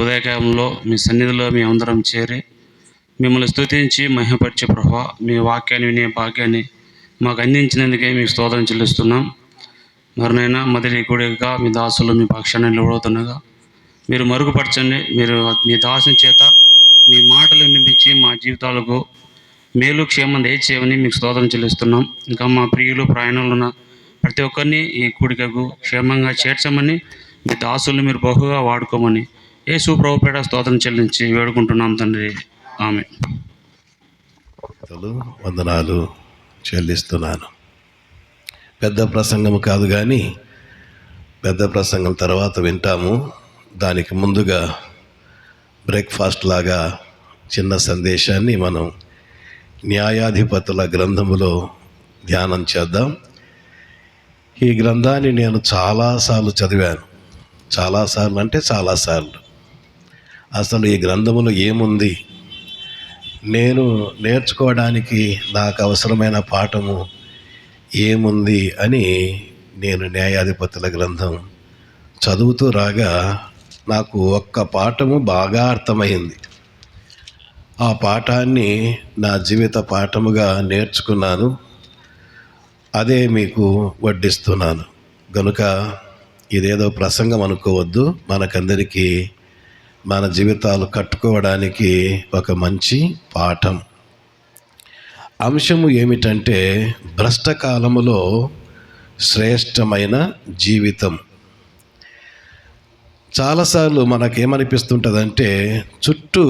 ఉదయకాలంలో మీ సన్నిధిలో మేము అందరం చేరి మిమ్మల్ని స్తుతించి మహిమపరిచే ప్రభువా, మీ వాక్యాన్ని వినే భాగ్యాన్ని మాకు అందించినందుకే మీకు స్తోత్రం చెల్లిస్తున్నాం. మరినైనా మొదటి కూడిగా మీ దాసులు మీ పక్షాన్ని నిలబడుతుండగా మీరు మరుగుపరచండి. మీరు మీ దాసుని చేత మీ మాటలు వినిపించి మా జీవితాలకు మేలు క్షేమం దయచేయమని మీకు స్తోత్రం చెల్లిస్తున్నాం. ఇంకా మా ప్రియులు ప్రయాణంలో ఉన్న ప్రతి ఒక్కరిని ఈ కూడికకు క్షేమంగా చేర్చమని మీ దాసుల్ని మీరు బహుగా వాడుకోమని యేసు ప్రభుపేట స్తోత్రం చెల్లించి వేడుకుంటున్నాం తండ్రి. ఆమె వందనాలు చెల్లిస్తున్నాను. పెద్ద ప్రసంగం కాదు కానీ పెద్ద ప్రసంగం తర్వాత వింటాము. దానికి ముందుగా బ్రేక్ఫాస్ట్ లాగా చిన్న సందేశాన్ని మనం న్యాయాధిపతుల గ్రంథములో ధ్యానం చేద్దాం. ఈ గ్రంథాన్ని నేను చాలాసార్లు చదివాను. చాలాసార్లు అంటే చాలాసార్లు. అసలు ఈ గ్రంథములో ఏముంది, నేను నేర్చుకోవడానికి నాకు అవసరమైన పాఠము ఏముంది అని నేను న్యాయాధిపతుల గ్రంథం చదువుతూ రాగా నాకు ఒక్క పాఠము బాగా అర్థమైంది. ఆ పాఠాన్ని నా జీవిత పాఠముగా నేర్చుకున్నాను. అదే మీకు వడ్డిస్తున్నాను. కనుక ఇదేదో ప్రసంగం అనుకోవద్దు. మనకందరికీ మన జీవితాలు కట్టుకోవడానికి ఒక మంచి పాఠం. అంశము ఏమిటంటే భ్రష్టకాలములో శ్రేష్టమైన జీవితం. చాలాసార్లు మనకేమనిపిస్తుంటుందంటే చుట్టూ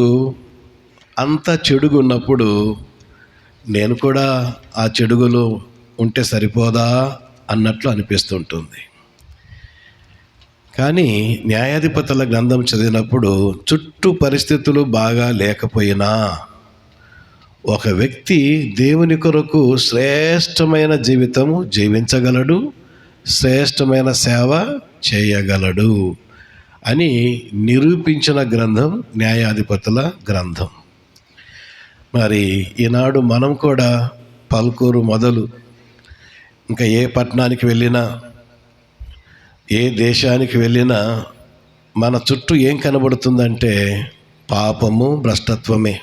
అంత చెడుగు ఉన్నప్పుడు నేను కూడా ఆ చెడుగులో ఉంటే సరిపోదా అన్నట్లు అనిపిస్తుంటుంది. కానీ న్యాయాధిపతుల గ్రంథం చదివినప్పుడు చుట్టూ పరిస్థితులు బాగా లేకపోయినా ఒక వ్యక్తి దేవుని కొరకు శ్రేష్టమైన జీవితము జీవించగలడు, శ్రేష్టమైన సేవ చేయగలడు అని నిరూపించిన గ్రంథం న్యాయాధిపతుల గ్రంథం. మరి ఈనాడు మనం కూడా పల్కూరు మొదలు ఇంకా ఏ పట్టణానికి వెళ్ళినా, ఏ దేశానికి వెళ్ళినా మన చుట్టూ ఏం కనబడుతుందంటే పాపము, భ్రష్టత్వమే.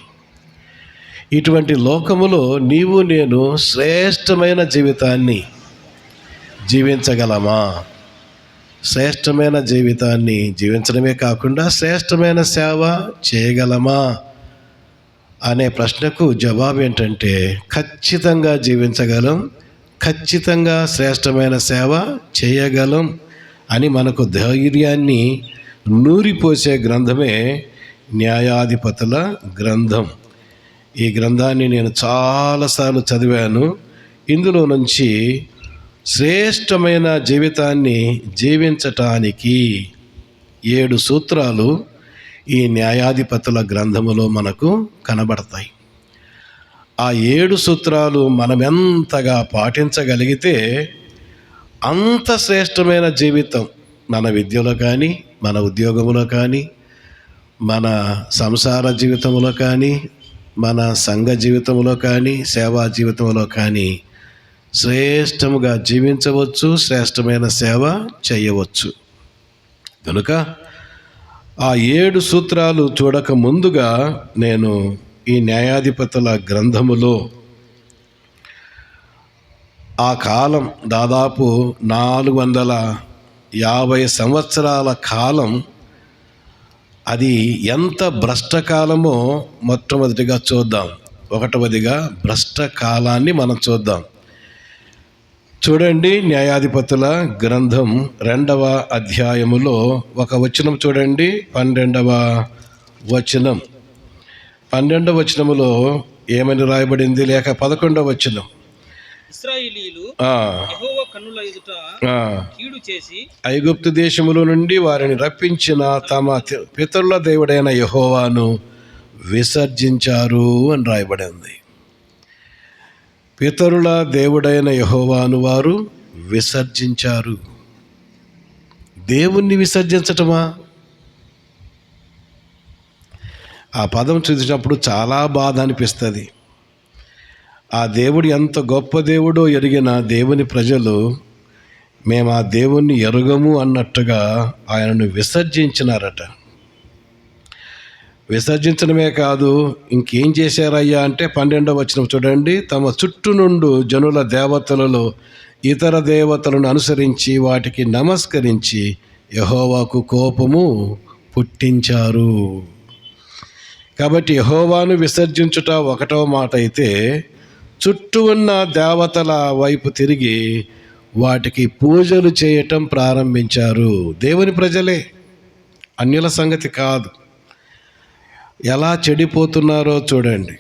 ఇటువంటి లోకములో నీవు నేను శ్రేష్టమైన జీవితాన్ని జీవించగలమా? శ్రేష్టమైన జీవితాన్ని జీవించడమే కాకుండా శ్రేష్టమైన సేవ చేయగలమా అనే ప్రశ్నకు జవాబు ఏంటంటే ఖచ్చితంగా జీవించగలం, ఖచ్చితంగా శ్రేష్టమైన సేవ చేయగలం అని మనకు ధైర్యాన్ని నూరిపోసే గ్రంథమే న్యాయాధిపతుల గ్రంథం. ఈ గ్రంథాన్ని నేను చాలాసార్లు చదివాను. ఇందులో నుంచి శ్రేష్టమైన జీవితాన్ని జీవించటానికి 7 సూత్రాలు ఈ న్యాయాధిపతుల గ్రంథములో మనకు కనబడతాయి. ఆ 7 సూత్రాలు మనం ఎంతగా పాటించగలిగితే అంత శ్రేష్టమైన జీవితం మన విద్యలో కానీ, మన ఉద్యోగంలో కానీ, మన సంసార జీవితంలో కానీ, మన సంఘ జీవితంలో కానీ, సేవా జీవితంలో కానీ శ్రేష్టముగా జీవించవచ్చు, శ్రేష్టమైన సేవ చేయవచ్చు. కనుక ఆ 7 సూత్రాలు చూడక ముందుగా నేను ఈ న్యాయాధిపతుల గ్రంథములో ఆ కాలం దాదాపు 450 సంవత్సరాల కాలం, అది ఎంత భ్రష్టకాలమో మొట్టమొదటిగా చూద్దాం. ఒకటవదిగా భ్రష్టకాలాన్ని మనం చూద్దాం. చూడండి, న్యాయాధిపతుల గ్రంథం 2వ అధ్యాయములో ఒక వచనం చూడండి. 12వ వచనం. 12వ వచనములో ఏమని రాయబడింది? లేక 11వ వచనం. ఇశ్రాయేలీయులు యెహోవా కన్నుల ఎదుట కీడు చేసి ఐగుప్తు దేశములో నుండి వారిని రప్పించిన తమ పితరుల దేవుడైన యెహోవాను విసర్జించారు అని రాయబడింది. పితరుల దేవుడైన యెహోవాను వారు విసర్జించారు. దేవుణ్ణి విసర్జించటమా? ఆ పదం చూసినప్పుడు చాలా బాధ అనిపిస్తుంది. ఆ దేవుడు ఎంత గొప్ప దేవుడో ఎరిగిన దేవుని ప్రజలు మేము ఆ దేవుణ్ణి ఎరుగము అన్నట్టుగా ఆయనను విసర్జించినారట. విసర్జించడమే కాదు, ఇంకేం చేశారయ్యా అంటే 12వ వచనం చూడండి. తమ చుట్టూ నుండి జనుల దేవతలలో ఇతర దేవతలను అనుసరించి వాటికి నమస్కరించి యెహోవాకు కోపము పుట్టించారు. కాబట్టి యెహోవాను విసర్జించుట 1వ మాట అయితే, చుట్టూ ఉన్న దేవతల వైపు తిరిగి వాటికి పూజలు చేయటం ప్రారంభించారు. దేవుని ప్రజలే, అన్యుల సంగతి కాదు. ఎలా చెడిపోతున్నారో చూడండి.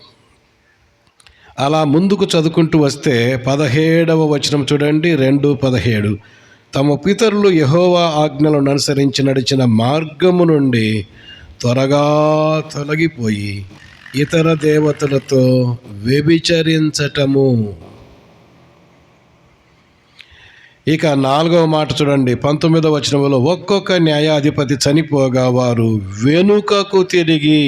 అలా ముందుకు చదువుకుంటూ వస్తే 17వ వచనం చూడండి, 2:17. తమ పితరులు యెహోవా ఆజ్ఞలను అనుసరించి నడిచిన మార్గము నుండి త్వరగా తొలగిపోయి ఇతర దేవతలతో వ్యభిచరించటము. ఇక 4వ మాట చూడండి, 19వ వచనంలో, ఒక్కొక్క న్యాయాధిపతి చనిపోగా వారు వెనుకకు తిరిగి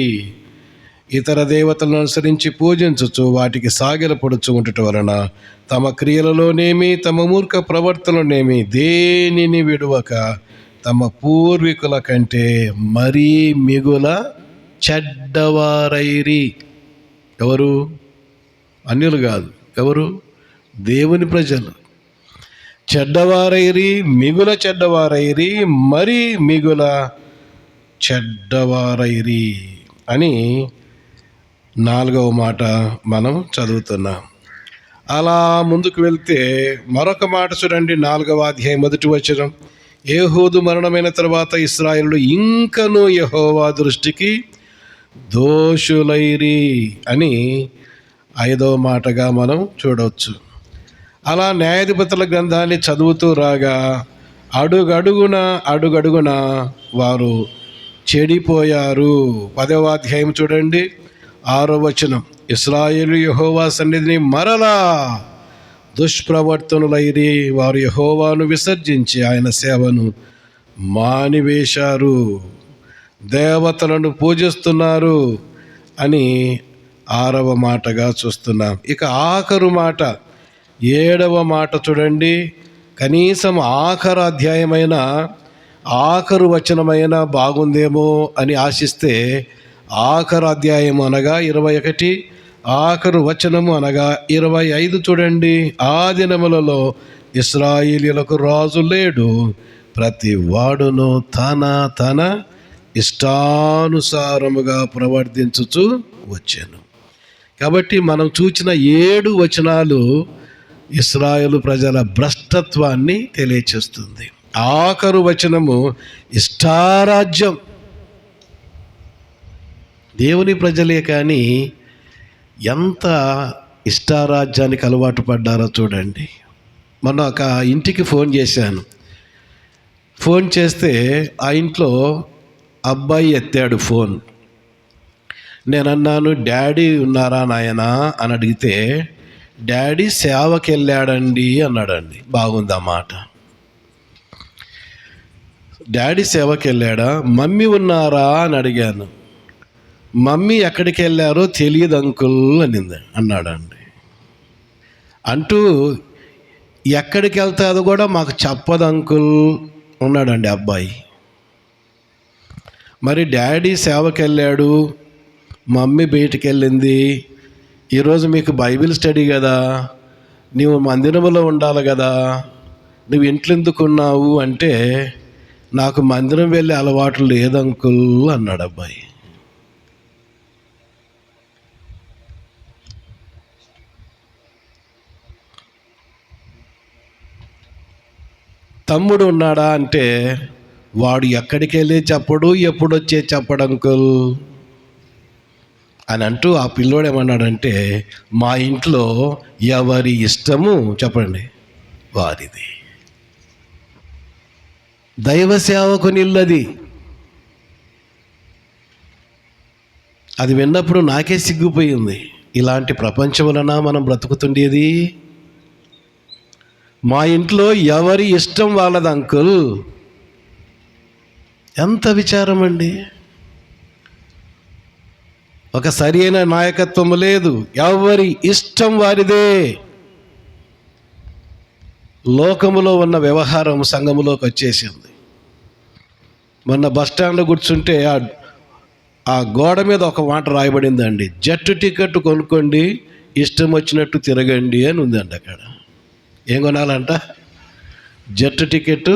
ఇతర దేవతలను అనుసరించి పూజించుచు వాటికి సాగిలపడుచు ఉండటం వలన తమ క్రియలలోనేమి తమ మూర్ఖ ప్రవర్తనలోనేమి దేనిని విడువక తమ పూర్వీకుల కంటే మరీ మిగుల చెడ్డవారైరి. ఎవరు? అన్యులు కాదు. ఎవరు? దేవుని ప్రజలు. చెడ్డవారైరి, మిగుల చెడ్డవారైరి, మరీ మిగుల చెడ్డవారైరి అని 4వ మాట మనం చదువుతున్నాం. అలా ముందుకు వెళ్తే మరొక మాట చూడండి, 4వ అధ్యాయం 1వ వచనం. ఏహూదు మరణమైన తర్వాత ఇశ్రాయేలు ఇంకను యెహోవా దృష్టికి దోషులైరి అని 5వ మాటగా మనం చూడవచ్చు. అలా న్యాయాధిపతుల గ్రంథాన్ని చదువుతూ రాగా అడుగడుగున వారు చెడిపోయారు. 10వ అధ్యాయం చూడండి, 6వ వచనం. ఇశ్రాయేలు యెహోవా సన్నిధిని మరలా దుష్ప్రవర్తనులైరి, వారు యెహోవాను విసర్జించి ఆయన సేవను మానివేశారు, దేవతలను పూజిస్తున్నారు అని 6వ మాటగా చూస్తున్నాం. ఇక ఆఖరు మాట 7వ మాట చూడండి. కనీసం ఆఖరు అధ్యాయమైన ఆఖరు వచనమైన బాగుందేమో అని ఆశిస్తే ఆఖరు అధ్యాయం అనగా 21, ఆఖరు వచనము అనగా 25 చూడండి. ఆ దినములలో ఇశ్రాయేలీయులకు రాజు లేడు, ప్రతి వాడును తన ఇష్టానుసారముగా ప్రవర్తించుచు వచ్చాను. కాబట్టి మనం చూచిన 7 వచనాలు ఇశ్రాయేలు ప్రజల భ్రష్టత్వాన్ని తెలియచేస్తుంది. ఆఖరు వచనము ఇష్టారాజ్యం. దేవుని ప్రజలే కానీ ఎంత ఇష్టారాజ్యానికి అలవాటు పడ్డారో చూడండి. మొన్న ఒక ఇంటికి ఫోన్ చేశాను. ఫోన్ చేస్తే ఆ ఇంట్లో అబ్బాయి ఎత్తాడు ఫోన్. నేను అన్నాను, డాడీ ఉన్నారా నాయనా అని అడిగితే, డాడీ సేవకి వెళ్ళాడండి అన్నాడండి. బాగుంది ఆ మాట. డాడీ సేవకి వెళ్ళాడా? మమ్మీ ఉన్నారా అని అడిగాను. మమ్మీ ఎక్కడికి వెళ్ళారో తెలియదు అంకుల్ అన్నాడండి. అంటూ ఎక్కడికి వెళ్తాదో కూడా మాకు చెప్పదు అంకుల్ ఉన్నాడండి అబ్బాయి. మరి డాడీ సేవకి వెళ్ళాడు, మమ్మీ బయటికి వెళ్ళింది. ఈరోజు మీకు బైబిల్ స్టడీ కదా, నీవు మందిరంలో ఉండాలి కదా, నువ్వు ఇంట్లో ఎందుకు ఉన్నావు అంటే, నాకు మందిరం వెళ్ళే అలవాటు లేదు అంకుల్ అన్నాడు అబ్బాయి. తమ్ముడు ఉన్నాడా అంటే, వాడు ఎక్కడికి వెళ్ళి చెప్పడు, ఎప్పుడు వచ్చే చెప్పడు అంకుల్ అని అంటూ ఆ పిల్లోడు ఏమన్నాడంటే, మా ఇంట్లో ఎవరి ఇష్టము చెప్పండి వారిది. దైవ సేవకుని ఇల్లది. అది విన్నప్పుడు నాకే సిగ్గుపోయింది. ఇలాంటి ప్రపంచంలోనా మనం బ్రతుకుతుండేది? మా ఇంట్లో ఎవరి ఇష్టం వాళ్ళది అంకుల్. ఎంత విచారం అండి. ఒక సరి అయిన నాయకత్వం లేదు, ఎవరి ఇష్టం వారిదే. లోకములో ఉన్న వ్యవహారం సంఘములోకి వచ్చేసింది. మొన్న బస్ స్టాండ్లో కూర్చుంటే ఆ గోడ మీద ఒక మాట రాయబడిందండి, జట్టు టికెట్ కొనుక్కోండి, ఇష్టం వచ్చినట్టు తిరగండి అని ఉందండి. అక్కడ ఏం కొనాలంట? జట్టు టికెట్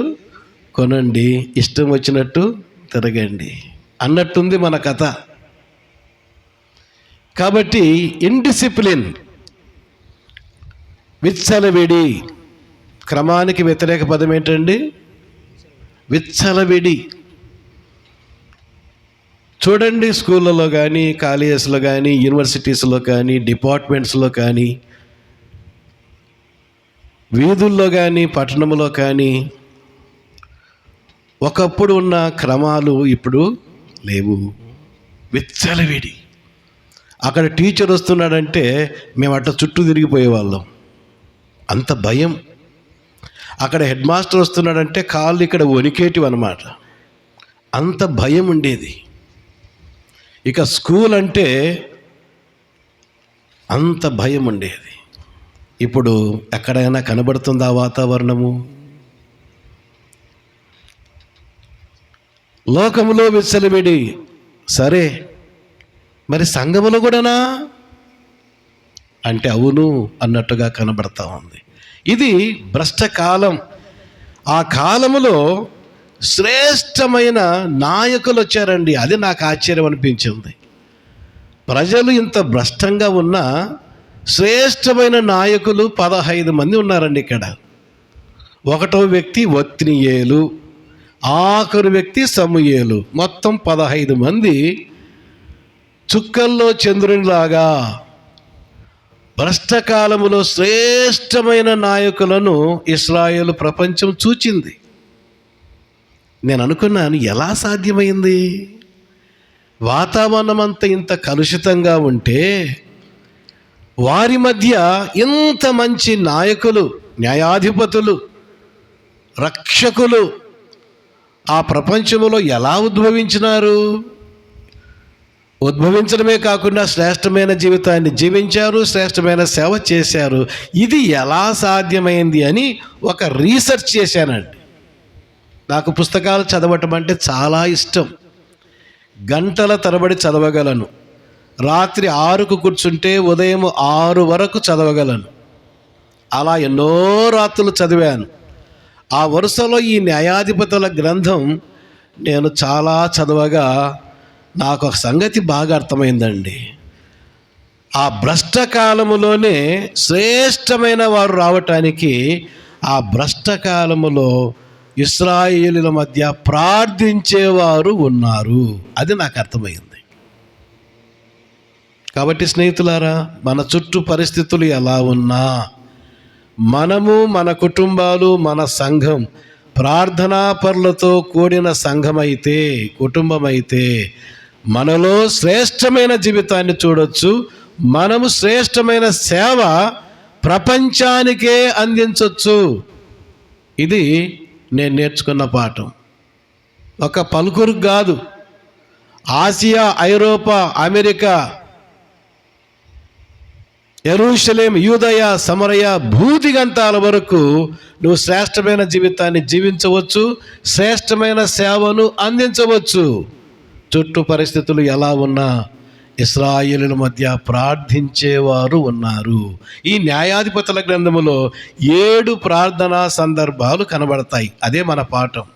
కొనండి, ఇష్టం వచ్చినట్టు తిరగండి అన్నట్టుంది మన కథ. కాబట్టి ఇండిసిప్లిన్, విచ్చలవిడి, క్రమానికి వ్యతిరేక పదం ఏంటండి? విచ్చలవిడి. చూడండి, స్కూళ్ళలో కానీ, కాలేజెస్లో కానీ, యూనివర్సిటీస్లో కానీ, డిపార్ట్మెంట్స్లో కానీ, వీధుల్లో కానీ, పట్టణంలో కానీ ఒకప్పుడు ఉన్న క్రమాలు ఇప్పుడు లేవు. విచ్చలవిడి. అక్కడ టీచర్ వస్తున్నాడంటే మేము అట్లా చుట్టూ తిరిగిపోయేవాళ్ళం, అంత భయం. అక్కడ హెడ్ మాస్టర్ వస్తున్నాడంటే కాళ్ళు ఇక్కడ వణికేటివి అన్నమాట, అంత భయం ఉండేది. ఇక స్కూల్ అంటే అంత భయం ఉండేది. ఇప్పుడు ఎక్కడైనా కనబడుతుందా వాతావరణము? లోకములో విచ్చలవిడి. సరే, మరి సంఘములో కూడానా అంటే అవును అన్నట్టుగా కనబడతా ఉంది. ఇది భ్రష్టకాలం. ఆ కాలములో శ్రేష్టమైన నాయకులు వచ్చారండి. అది నాకు ఆశ్చర్యం అనిపించింది. ప్రజలు ఇంత భ్రష్టంగా ఉన్న శ్రేష్టమైన నాయకులు 15 మంది ఉన్నారండి ఇక్కడ. ఒకటో వ్యక్తి ఒత్నియేలు, ఆఖరు వ్యక్తి సమూయేలు. మొత్తం 15 మంది చుక్కల్లో చంద్రునిలాగా భ్రష్టకాలములో శ్రేష్టమైన నాయకులను ఇశ్రాయేలు ప్రపంచం చూచింది. నేను అనుకున్నాను, ఎలా సాధ్యమైంది? వాతావరణం అంతా ఇంత కలుషితంగా ఉంటే వారి మధ్య ఇంత మంచి నాయకులు, న్యాయాధిపతులు, రక్షకులు ఆ ప్రపంచంలో ఎలా ఉద్భవించినారు? ఉద్భవించడమే కాకుండా శ్రేష్టమైన జీవితాన్ని జీవించారు, శ్రేష్టమైన సేవ చేశారు. ఇది ఎలా సాధ్యమైంది అని ఒక రీసెర్చ్ చేశానండి. నాకు పుస్తకాలు చదవటం అంటే చాలా ఇష్టం. గంటల తరబడి చదవగలను. రాత్రి 6కు కూర్చుంటే ఉదయం 6 వరకు చదవగలను. అలా ఎన్నో రాత్రులు చదివాను. ఆ వరుసలో ఈ న్యాయాధిపతుల గ్రంథం నేను చాలా చదవగా నాకు ఒక సంగతి బాగా అర్థమైందండి. ఆ భ్రష్టకాలములోనే శ్రేష్టమైన వారు రావటానికి ఆ భ్రష్టకాలములో ఇశ్రాయేలుల మధ్య ప్రార్థించేవారు ఉన్నారు. అది నాకు అర్థమైంది. కాబట్టి స్నేహితులారా, మన చుట్టూ పరిస్థితులు ఎలా ఉన్నా మనము, మన కుటుంబాలు, మన సంఘం ప్రార్థనాపరులతో కూడిన సంఘమైతే, కుటుంబమైతే మనలో శ్రేష్టమైన జీవితాన్ని చూడొచ్చు. మనము శ్రేష్టమైన సేవ ప్రపంచానికే అందించవచ్చు. ఇది నేను నేర్చుకున్న పాఠం. ఒక పలుకురు కాదు, ఆసియా, ఐరోపా, అమెరికా, యెరూషలేం, యూదయ, సమరయ, భూదిగంతాల వరకు నువ్వు శ్రేష్టమైన జీవితాన్ని జీవించవచ్చు, శ్రేష్టమైన సేవను అందించవచ్చు. చుట్టూ పరిస్థితులు ఎలా ఉన్నా ఇశ్రాయేలుల మధ్య ప్రార్థించేవారు ఉన్నారు. ఈ న్యాయాధిపతుల గ్రంథములో 7 ప్రార్థనా సందర్భాలు కనబడతాయి. అదే మన పాఠం.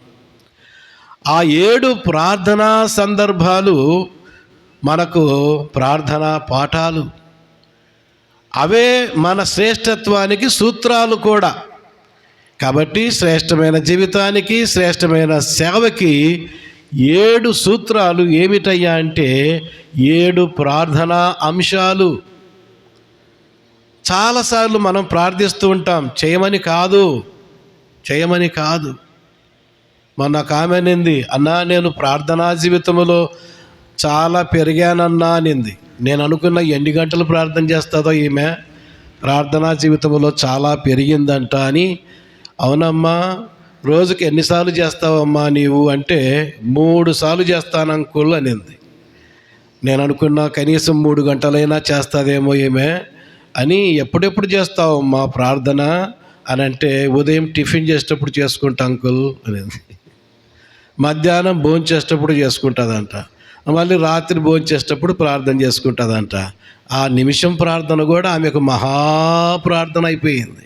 ఆ 7 ప్రార్థనా సందర్భాలు మనకు ప్రార్థనా పాఠాలు. అవే మన శ్రేష్టత్వానికి సూత్రాలు కూడా. కాబట్టి శ్రేష్టమైన జీవితానికి, శ్రేష్టమైన సేవకి 7 సూత్రాలు ఏమిటయ్యా అంటే 7 ప్రార్థనా అంశాలు. చాలాసార్లు మనం ప్రార్థిస్తూ ఉంటాం, చేయమని కాదు. మొన్న ఒక ఆమె అనింది, అన్నా నేను ప్రార్థనా జీవితంలో చాలా పెరిగానన్నా అనింది. నేను అనుకున్న ఎన్ని గంటలు ప్రార్థన చేస్తుందో ఈమె, ప్రార్థనా జీవితంలో చాలా పెరిగిందంట అని. అవునమ్మా, రోజుకి ఎన్నిసార్లు చేస్తావమ్మా నీవు అంటే 3 సార్లు చేస్తాను అంకుల్ అనింది. నేను అనుకున్నా కనీసం 3 గంటలైనా చేస్తుందేమో ఈమె అని. ఎప్పుడెప్పుడు చేస్తావమ్మా ప్రార్థన అని అంటే, ఉదయం టిఫిన్ చేసేటప్పుడు చేసుకుంటా అంకుల్ అనేది, మధ్యాహ్నం భోజనం చేసేటప్పుడు చేసుకుంటుందంట, మళ్ళీ రాత్రి భోంచేసేటప్పుడు ప్రార్థన చేసుకుంటుందంట. ఆ నిమిషం ప్రార్థన కూడా ఆమెకు మహాప్రార్థన అయిపోయింది.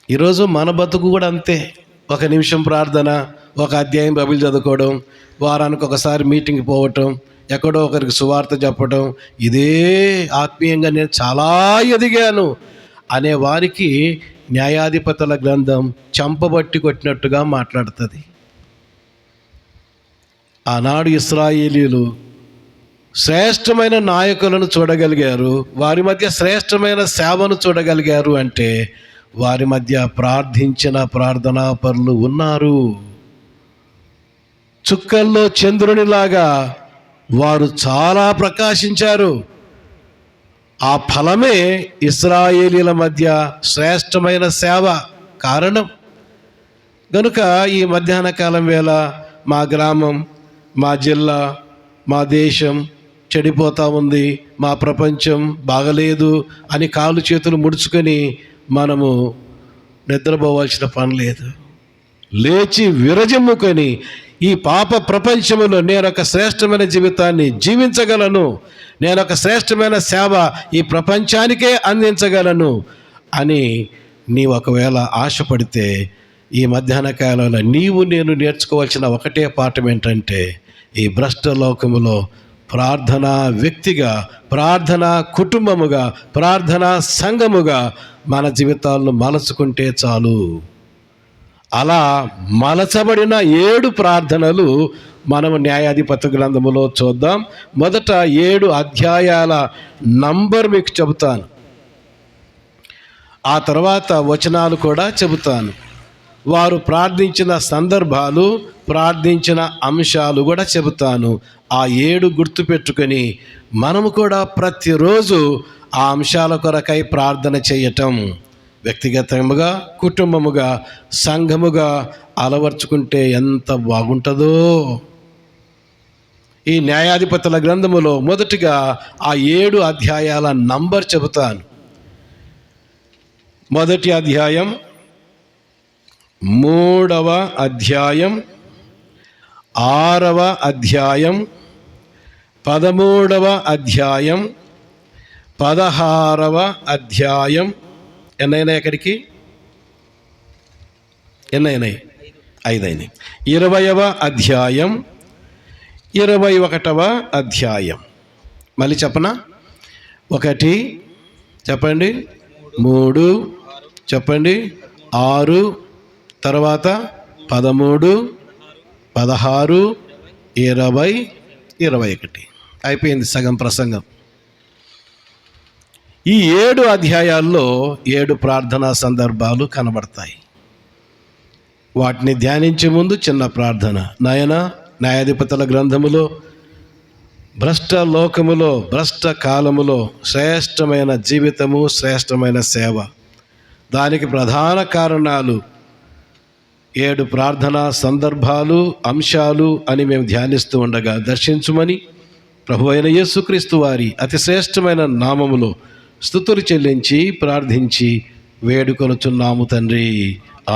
ఈరోజు మన బతుకు కూడా అంతే. ఒక నిమిషం ప్రార్థన, ఒక అధ్యాయం బైబిల్ చదువుకోవడం, వారానికి ఒకసారి మీటింగ్కి పోవటం, ఎక్కడో ఒకరికి సువార్త చెప్పడం, ఇదే ఆత్మీయంగా నేను చాలా ఎదిగాను అనే వారికి న్యాయాధిపతుల గ్రంథం చంపబట్టి కొట్టినట్టుగా మాట్లాడుతుంది. ఆనాడు ఇశ్రాయేలీయులు శ్రేష్టమైన నాయకులను చూడగలిగారు, వారి మధ్య శ్రేష్టమైన సేవను చూడగలిగారు అంటే వారి మధ్య ప్రార్థించిన ప్రార్థనా పరులు ఉన్నారు. చుక్కల్లో చంద్రునిలాగా వారు చాలా ప్రకాశించారు. ఆ ఫలమే ఇశ్రాయేలీల మధ్య శ్రేష్టమైన సేవ కారణం. కనుక ఈ మధ్యాహ్న కాలం వేళ మా గ్రామం, మా జిల్లా, మా దేశం చెడిపోతూ ఉంది, మా ప్రపంచం బాగలేదు అని కాళ్ళు చేతులు ముడుచుకొని మనము నిద్రపోవాల్సిన పని లేదు. లేచి విరజిమ్ముకొని ఈ పాప ప్రపంచంలో నేనొక శ్రేష్టమైన జీవితాన్ని జీవించగలను, నేనొక శ్రేష్టమైన సేవ ఈ ప్రపంచానికే అందించగలను అని నీవు ఒకవేళ ఆశపడితే ఈ మధ్యాహ్న కాలంలో నీవు నేను నేర్చుకోవాల్సిన ఒకటే పాఠం ఏంటంటే, ఈ భ్రష్ట లోకములో ప్రార్థనా వ్యక్తిగా, ప్రార్థనా కుటుంబముగా, ప్రార్థనా సంఘముగా మన జీవితాలను మలచుకుంటే చాలు. అలా మలచబడిన 7 ప్రార్థనలు మనము న్యాయాధిపతి గ్రంథములో చూద్దాం. మొదట 7 అధ్యాయాల నంబర్ మీకు చెబుతాను, ఆ తర్వాత వచనాలు కూడా చెబుతాను. వారు ప్రార్థించిన సందర్భాలు, ప్రార్థించిన అంశాలు కూడా చెబుతాను. ఆ 7 గుర్తుపెట్టుకొని మనము కూడా ప్రతిరోజు ఆ అంశాల కొరకై ప్రార్థన చేయటం వ్యక్తిగతముగా, కుటుంబముగా, సంఘముగా అలవర్చుకుంటే ఎంత బాగుంటుందో. ఈ న్యాయాధిపతుల గ్రంథములో మొదటిగా ఆ 7 అధ్యాయాల నంబర్ చెబుతాను. మొదటి అధ్యాయం, 3వ అధ్యాయం, 6వ అధ్యాయం, 13వ అధ్యాయం, 16వ అధ్యాయం. ఎన్నైనాయి అక్కడికి? ఎన్నైనాయి? 5 అయినాయి. 20వ అధ్యాయం, 21వ అధ్యాయం. మళ్ళీ చెప్పనా? 1 చెప్పండి, 3 చెప్పండి, 6, తర్వాత 13, 16, 20, 21. అయిపోయింది సగం ప్రసంగం. ఈ 7 అధ్యాయాల్లో 7 ప్రార్థనా సందర్భాలు కనబడతాయి. వాటిని ధ్యానించే ముందు చిన్న ప్రార్థన. నాయనా, న్యాయాధిపతుల గ్రంథములో భ్రష్ట లోకములో, భ్రష్ట కాలములో శ్రేష్టమైన జీవితము, శ్రేష్టమైన సేవ, దానికి ప్రధాన కారణాలు 7 ప్రార్థనా సందర్భాలు, అంశాలు అని మేము ధ్యానిస్తూ ఉండగా దర్శించుమని ప్రభువైన యేసుక్రీస్తు వారి అతి శ్రేష్టమైన నామములో స్తుతులు చెల్లించి ప్రార్థించి వేడుకొనుచున్నాము తండ్రి,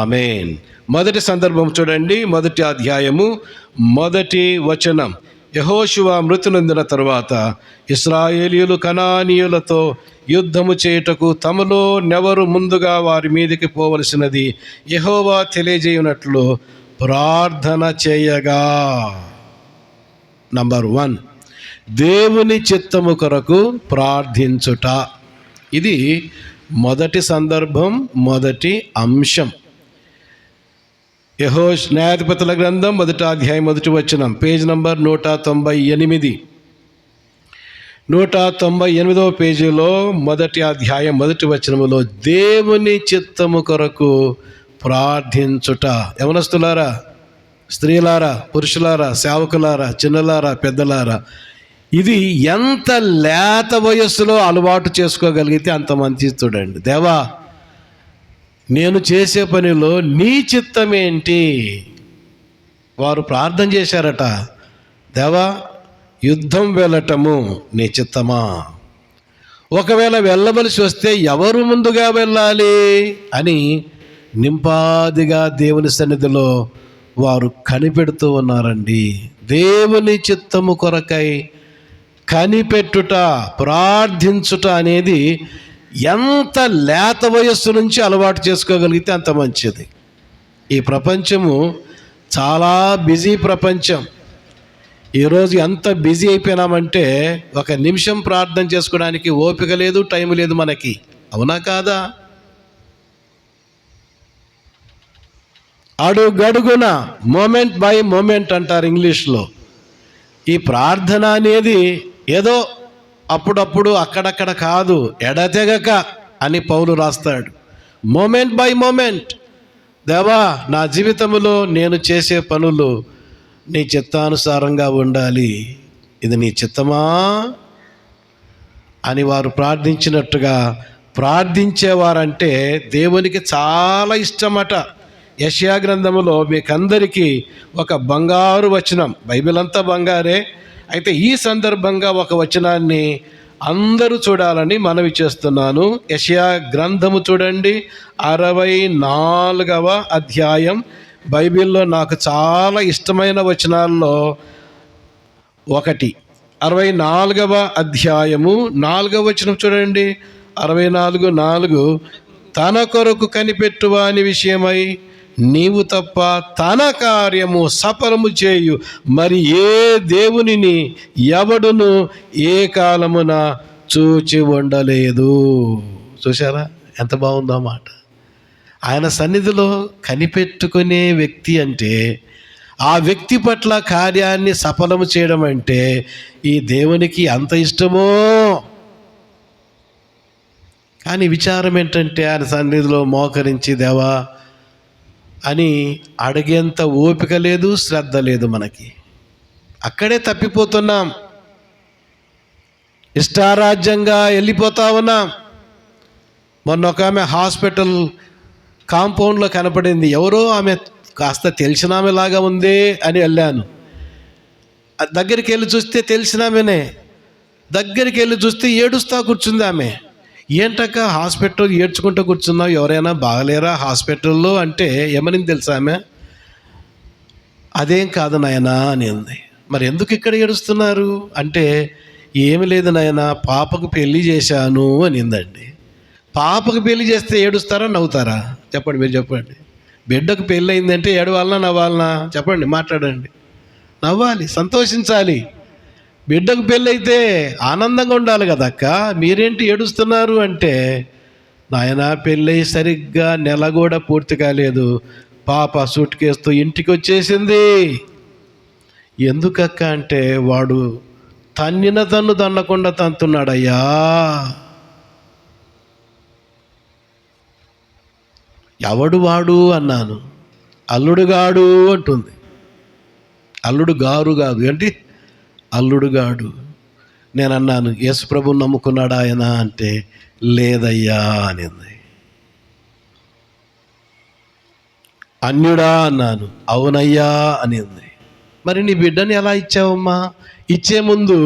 ఆమేన్. మొదటి సందర్భం చూడండి, మొదటి అధ్యాయము, 1వ వచనం. యెహోషువ మృతి నొందిన తరువాత ఇశ్రాయేలీయులు కనానీయులతో యుద్ధము చేయుటకు తమలో నెవరు ముందుగా వారి మీదకి పోవలసినది యెహోవా తెలియజేయునట్లు ప్రార్థన చేయగా. నంబర్ 1, దేవుని చిత్తము కొరకు ప్రార్థించుట. ఇది మొదటి సందర్భం, మొదటి అంశం. న్యాయాధిపతుల గ్రంథం 1వ అధ్యాయం 1వ వచనం, పేజ్ నంబర్ 198. 198వ పేజీలో 1వ అధ్యాయం 1వ వచనములో దేవుని చిత్తము కొరకు ప్రార్థించుట. యవనస్తులారా, స్త్రీలారా, పురుషులారా, సేవకులారా, చిన్నలారా, పెద్దలారా, ఇది ఎంత లేత వయస్సులో అలవాటు చేసుకోగలిగితే అంత మంచిది. చూడండి, దేవా నేను చేసే పనిలో నీ చిత్తమేంటి? వారు ప్రార్థన చేశారట, దేవా యుద్ధం వెళ్ళటము నీ చిత్తమా? ఒకవేళ వెళ్ళవలసి వస్తే ఎవరు ముందుగా వెళ్ళాలి అని నింపాదిగా దేవుని సన్నిధిలో వారు కనిపెడుతూ ఉన్నారండి. దేవుని చిత్తము కొరకై కనిపెట్టుట, ప్రార్థించుట అనేది ఎంత లేత వయస్సు నుంచి అలవాటు చేసుకోగలిగితే అంత మంచిది. ఈ ప్రపంచము చాలా బిజీ ప్రపంచం. ఈరోజు ఎంత బిజీ అయిపోయినామంటే ఒక నిమిషం ప్రార్థన చేసుకోవడానికి ఓపిక లేదు, టైం లేదు మనకి. అవునా కాదా? అడుగడుగున మూమెంట్ బై మూమెంట్ అంటారు ఇంగ్లీష్లో. ఈ ప్రార్థన అనేది ఏదో అప్పుడప్పుడు అక్కడక్కడ కాదు, ఎడతెగక అని పౌలు రాస్తాడు. Moment by moment. దేవా, నా జీవితంలో నేను చేసే పనులు నీ చిత్తానుసారంగా ఉండాలి, ఇది నీ చిత్తమా అని వారు ప్రార్థించినట్టుగా ప్రార్థించేవారంటే దేవునికి చాలా ఇష్టమట. యెషయా గ్రంథములో మీకందరికీ ఒక బంగారు వచనం, బైబిల్ అంతా బంగారే, అయితే ఈ సందర్భంగా ఒక వచనాన్ని అందరూ చూడాలని మనవి చేస్తున్నాను. యెషయా గ్రంథము చూడండి, 64వ అధ్యాయం. బైబిల్లో నాకు చాలా ఇష్టమైన వచనాల్లో ఒకటి 64వ అధ్యాయము 4వ వచనం చూడండి. 64:4 తన కొరకు కనిపెట్టువాని విషయమై నీవు తప్ప తన కార్యము సఫలము చేయు మరి ఏ దేవునిని ఎవడును ఏ కాలమున చూచి ఉండలేదు. చూసారా ఎంత బాగుందో మాట. ఆయన సన్నిధిలో కనిపెట్టుకునే వ్యక్తి అంటే, ఆ వ్యక్తి పట్ల కార్యాన్ని సఫలము చేయడం అంటే ఈ దేవునికి అంత ఇష్టమో. కానీ విచారం ఏంటంటే ఆయన సన్నిధిలో మోకరించి దేవా అని అడిగేంత ఓపిక లేదు, శ్రద్ధ లేదు మనకి. అక్కడే తప్పిపోతున్నాం, ఇష్టారాజ్యంగా వెళ్ళిపోతా ఉన్నాం. మొన్న ఒక ఆమె హాస్పిటల్ కాంపౌండ్లో కనపడింది. ఎవరో ఆమె కాస్త తెలిసిన ఆమెలాగా ఉంది అని వెళ్ళాను. దగ్గరికి వెళ్ళి చూస్తే తెలిసిన ఆమెనే. దగ్గరికి వెళ్ళి చూస్తే ఏడుస్తా కూర్చుంది ఆమె. ఏంటక్క హాస్పిటల్ ఏడ్చుకుంటూ కూర్చున్నావు, ఎవరైనా బాగలేరా హాస్పిటల్లో అంటే ఏమని తెలుసా ఆమె? అదేం కాదు నాయనా అని ఉంది. మరి ఎందుకు ఇక్కడ ఏడుస్తున్నారు అంటే, ఏమి లేదు నాయనా, పాపకు పెళ్లి చేశాను అనిందండి. పాపకు పెళ్లి చేస్తే ఏడుస్తారా నవ్వుతారా? చెప్పండి, మీరు చెప్పండి. బిడ్డకు పెళ్ళి అయిందంటే ఏడవాలనా నవ్వాలనా? చెప్పండి, మాట్లాడండి. నవ్వాలి, సంతోషించాలి. బిడ్డకు పెళ్ళి అయితే ఆనందంగా ఉండాలి కదా అక్క, మీరేంటి ఏడుస్తున్నారు అంటే, నాయన పెళ్ళి సరిగ్గా నెల కూడా పూర్తి కాలేదు, పాప సూట్ కేసుతో ఇంటికి వచ్చేసింది. ఎందుకక్క అంటే, వాడు తన్నిన తన్ను తన్నకుండా తంతున్నాడయ్యా. ఎవడు వాడు అన్నాను. అల్లుడుగాడు అంటుంది. అల్లుడు గారు కాదు ఏంటి, అల్లుడుగాడు. నేను అన్నాను, యేసు ప్రభువుని నమ్ముకున్నాడా ఆయన అంటే, లేదయ్యా అనింది. అన్యుడా అన్నాను. అవునయ్యా అనింది. మరి నీ బిడ్డని ఎలా ఇచ్చావమ్మా? ఇచ్చే ముందు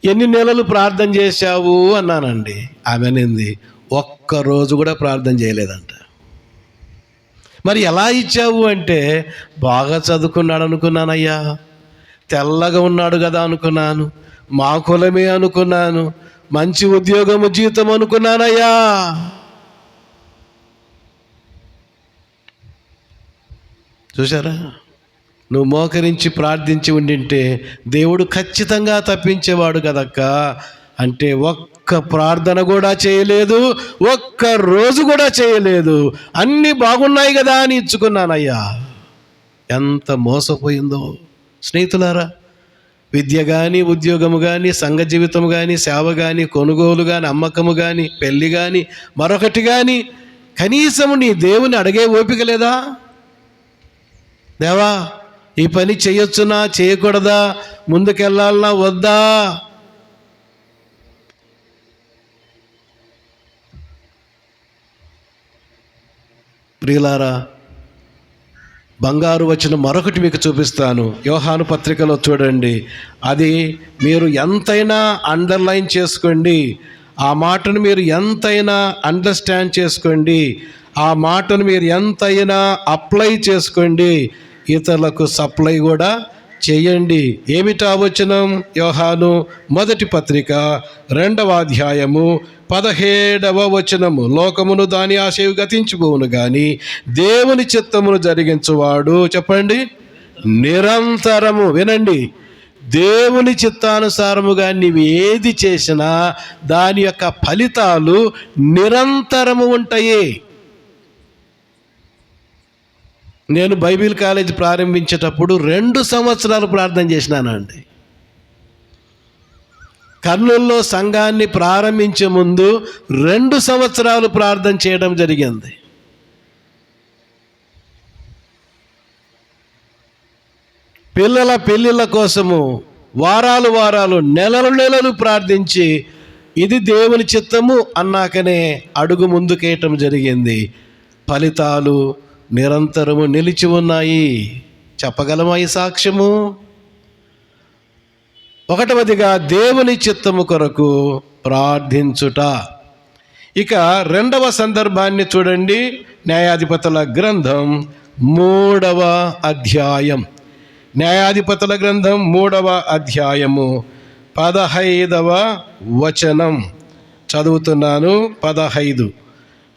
ఎన్ని నెలలు ప్రార్థన చేశావు అన్నానండి. ఆమె అనింది, ఒక్కరోజు కూడా ప్రార్థన చేయలేదంట. మరి ఎలా ఇచ్చావు అంటే, బాగా చదువుకున్నాడు అనుకున్నానయ్యా, తెల్లగా ఉన్నాడు కదా అనుకున్నాను, మా కులమే అనుకున్నాను, మంచి ఉద్యోగము జీతం అనుకున్నానయ్యా. చూసారా? నువ్వు మోకరించి ప్రార్థించి ఉండింటే దేవుడు ఖచ్చితంగా తప్పించేవాడు కదక్క. అంటే ఒక్క ప్రార్థన కూడా చేయలేదు, ఒక్క రోజు కూడా చేయలేదు. అన్నీ బాగున్నాయి కదా అని ఇచ్చుకున్నానయ్యా. ఎంత మోసపోయిందో స్నేహితులారా. విద్య కానీ, ఉద్యోగము కానీ, సంఘ జీవితము కానీ, సేవ కానీ, కొనుగోలు కానీ, అమ్మకము కానీ, పెళ్ళి కానీ, మరొకటి కానీ, కనీసము నీ దేవుని అడిగే ఓపిక లేదా? దేవా ఈ పని చేయొచ్చునా, చేయకూడదా, ముందుకెళ్ళాలనా వద్దా? ప్రియులారా, బంగారు వచనం మరొకటి మీకు చూపిస్తాను. యోహాను పత్రికలో చూడండి. అది మీరు ఎంతైనా అండర్లైన్ చేసుకోండి, ఆ మాటను మీరు ఎంతైనా అండర్స్టాండ్ చేసుకోండి. ఆ మాటను మీరు ఎంతైనా అప్లై చేసుకోండి, ఇతరులకు సప్లై కూడా చేయండి. ఏమిటా వచనం? యోహాను మొదటి పత్రిక 2వ అధ్యాయము 17వ వచనము. లోకమును దాని ఆశయు గతించిపోవును గాని దేవుని చిత్తమును జరిగించువాడు, చెప్పండి, నిరంతరము. వినండి, దేవుని చిత్తానుసారముగా నీవు ఏది చేసినా దాని యొక్క ఫలితాలు నిరంతరము ఉంటాయి. నేను బైబిల్ కాలేజ్ ప్రారంభించేటప్పుడు 2 సంవత్సరాలు ప్రార్థన చేసినానండి. కర్నూలులో సంఘాన్ని ప్రారంభించే ముందు 2 సంవత్సరాలు ప్రార్థన చేయడం జరిగింది. పిల్లల పెళ్ళిళ్ళ కోసము వారాలు నెలలు ప్రార్థించి ఇది దేవుని చిత్తము అన్నాకనే అడుగు ముందుకేయటం జరిగింది. ఫలితాలు నిరంతరము నిలిచి ఉన్నాయి. చెప్పగలమా ఈ సాక్ష్యము? 1వదిగా దేవుని చిత్తము కొరకు ప్రార్థించుట. ఇక 2వ సందర్భాన్ని చూడండి. న్యాయాధిపతుల గ్రంథం 3వ అధ్యాయం. న్యాయాధిపతుల గ్రంథం 3వ అధ్యాయము 15వ వచనం చదువుతున్నాను.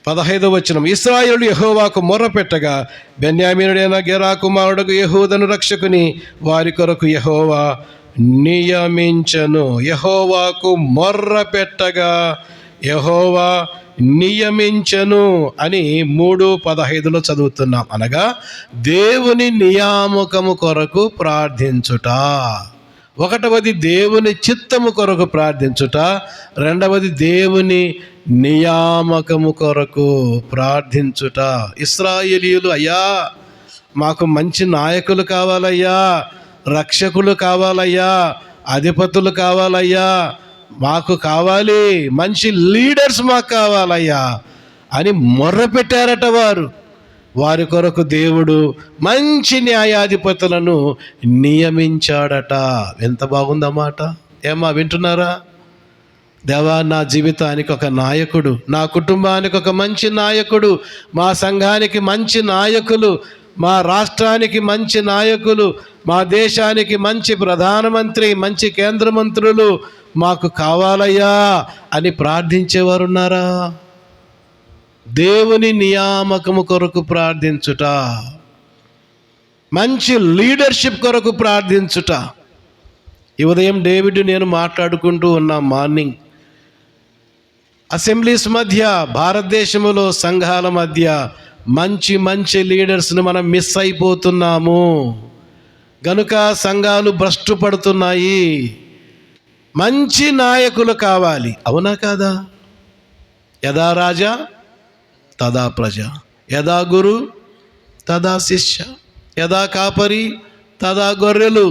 15వ వచనం. ఇశ్రాయేలు యెహోవాకు మొర్రపెట్టగా బెన్యామీనుడైన గెరా కుమారుడు యెహూదను రక్షకుని వారి కొరకు యెహోవా నియమించను. యెహోవాకు మొర్రపెట్టగా యెహోవా నియమించను అని 3:15లో చదువుతున్నాం. అనగా దేవుని నియామకము కొరకు ప్రార్థించుట. 1వది దేవుని చిత్తము కొరకు ప్రార్థించుట. 2వది దేవుని నియామకము కొరకు ప్రార్థించుట. ఇశ్రాయేలీయులు, అయ్యా మాకు మంచి నాయకులు కావాలయ్యా, రక్షకులు కావాలయ్యా, అధిపతులు కావాలయ్యా, మాకు కావాలి, మంచి లీడర్స్ మాకు కావాలయ్యా అని మొర్రపెట్టారట వారు. వారి కొరకు దేవుడు మంచి న్యాయాధిపతులను నియమించాడట. ఎంత బాగుందన్నమాట. ఏమా వింటున్నారా? దేవా, నా జీవితానికి ఒక నాయకుడు, నా కుటుంబానికి ఒక మంచి నాయకుడు, మా సంఘానికి మంచి నాయకులు, మా రాష్ట్రానికి మంచి నాయకులు, మా దేశానికి మంచి ప్రధానమంత్రి, మంచి కేంద్ర మంత్రులు మాకు కావాలయ్యా అని ప్రార్థించేవారు ఉన్నారా? దేవుని నియామకము కొరకు ప్రార్థించుట, మంచి లీడర్షిప్ కొరకు ప్రార్థించుట. ఈ ఉదయం డేవిడ్ నేను మాట్లాడుకుంటూ ఉన్నాం. మార్నింగ్ అసెంబ్లీస్ మధ్య, భారతదేశంలో సంఘాల మధ్య మంచి లీడర్స్ని మనం మిస్ అయిపోతున్నాము. గనుక సంఘాలు భ్రష్టు పడుతున్నాయి. మంచి నాయకులు కావాలి. అవునా కాదా? యదా రాజా తదా ప్రజ, యదా గురు తదా శిష్య, యదా కాపరి తదా గొర్రెలు.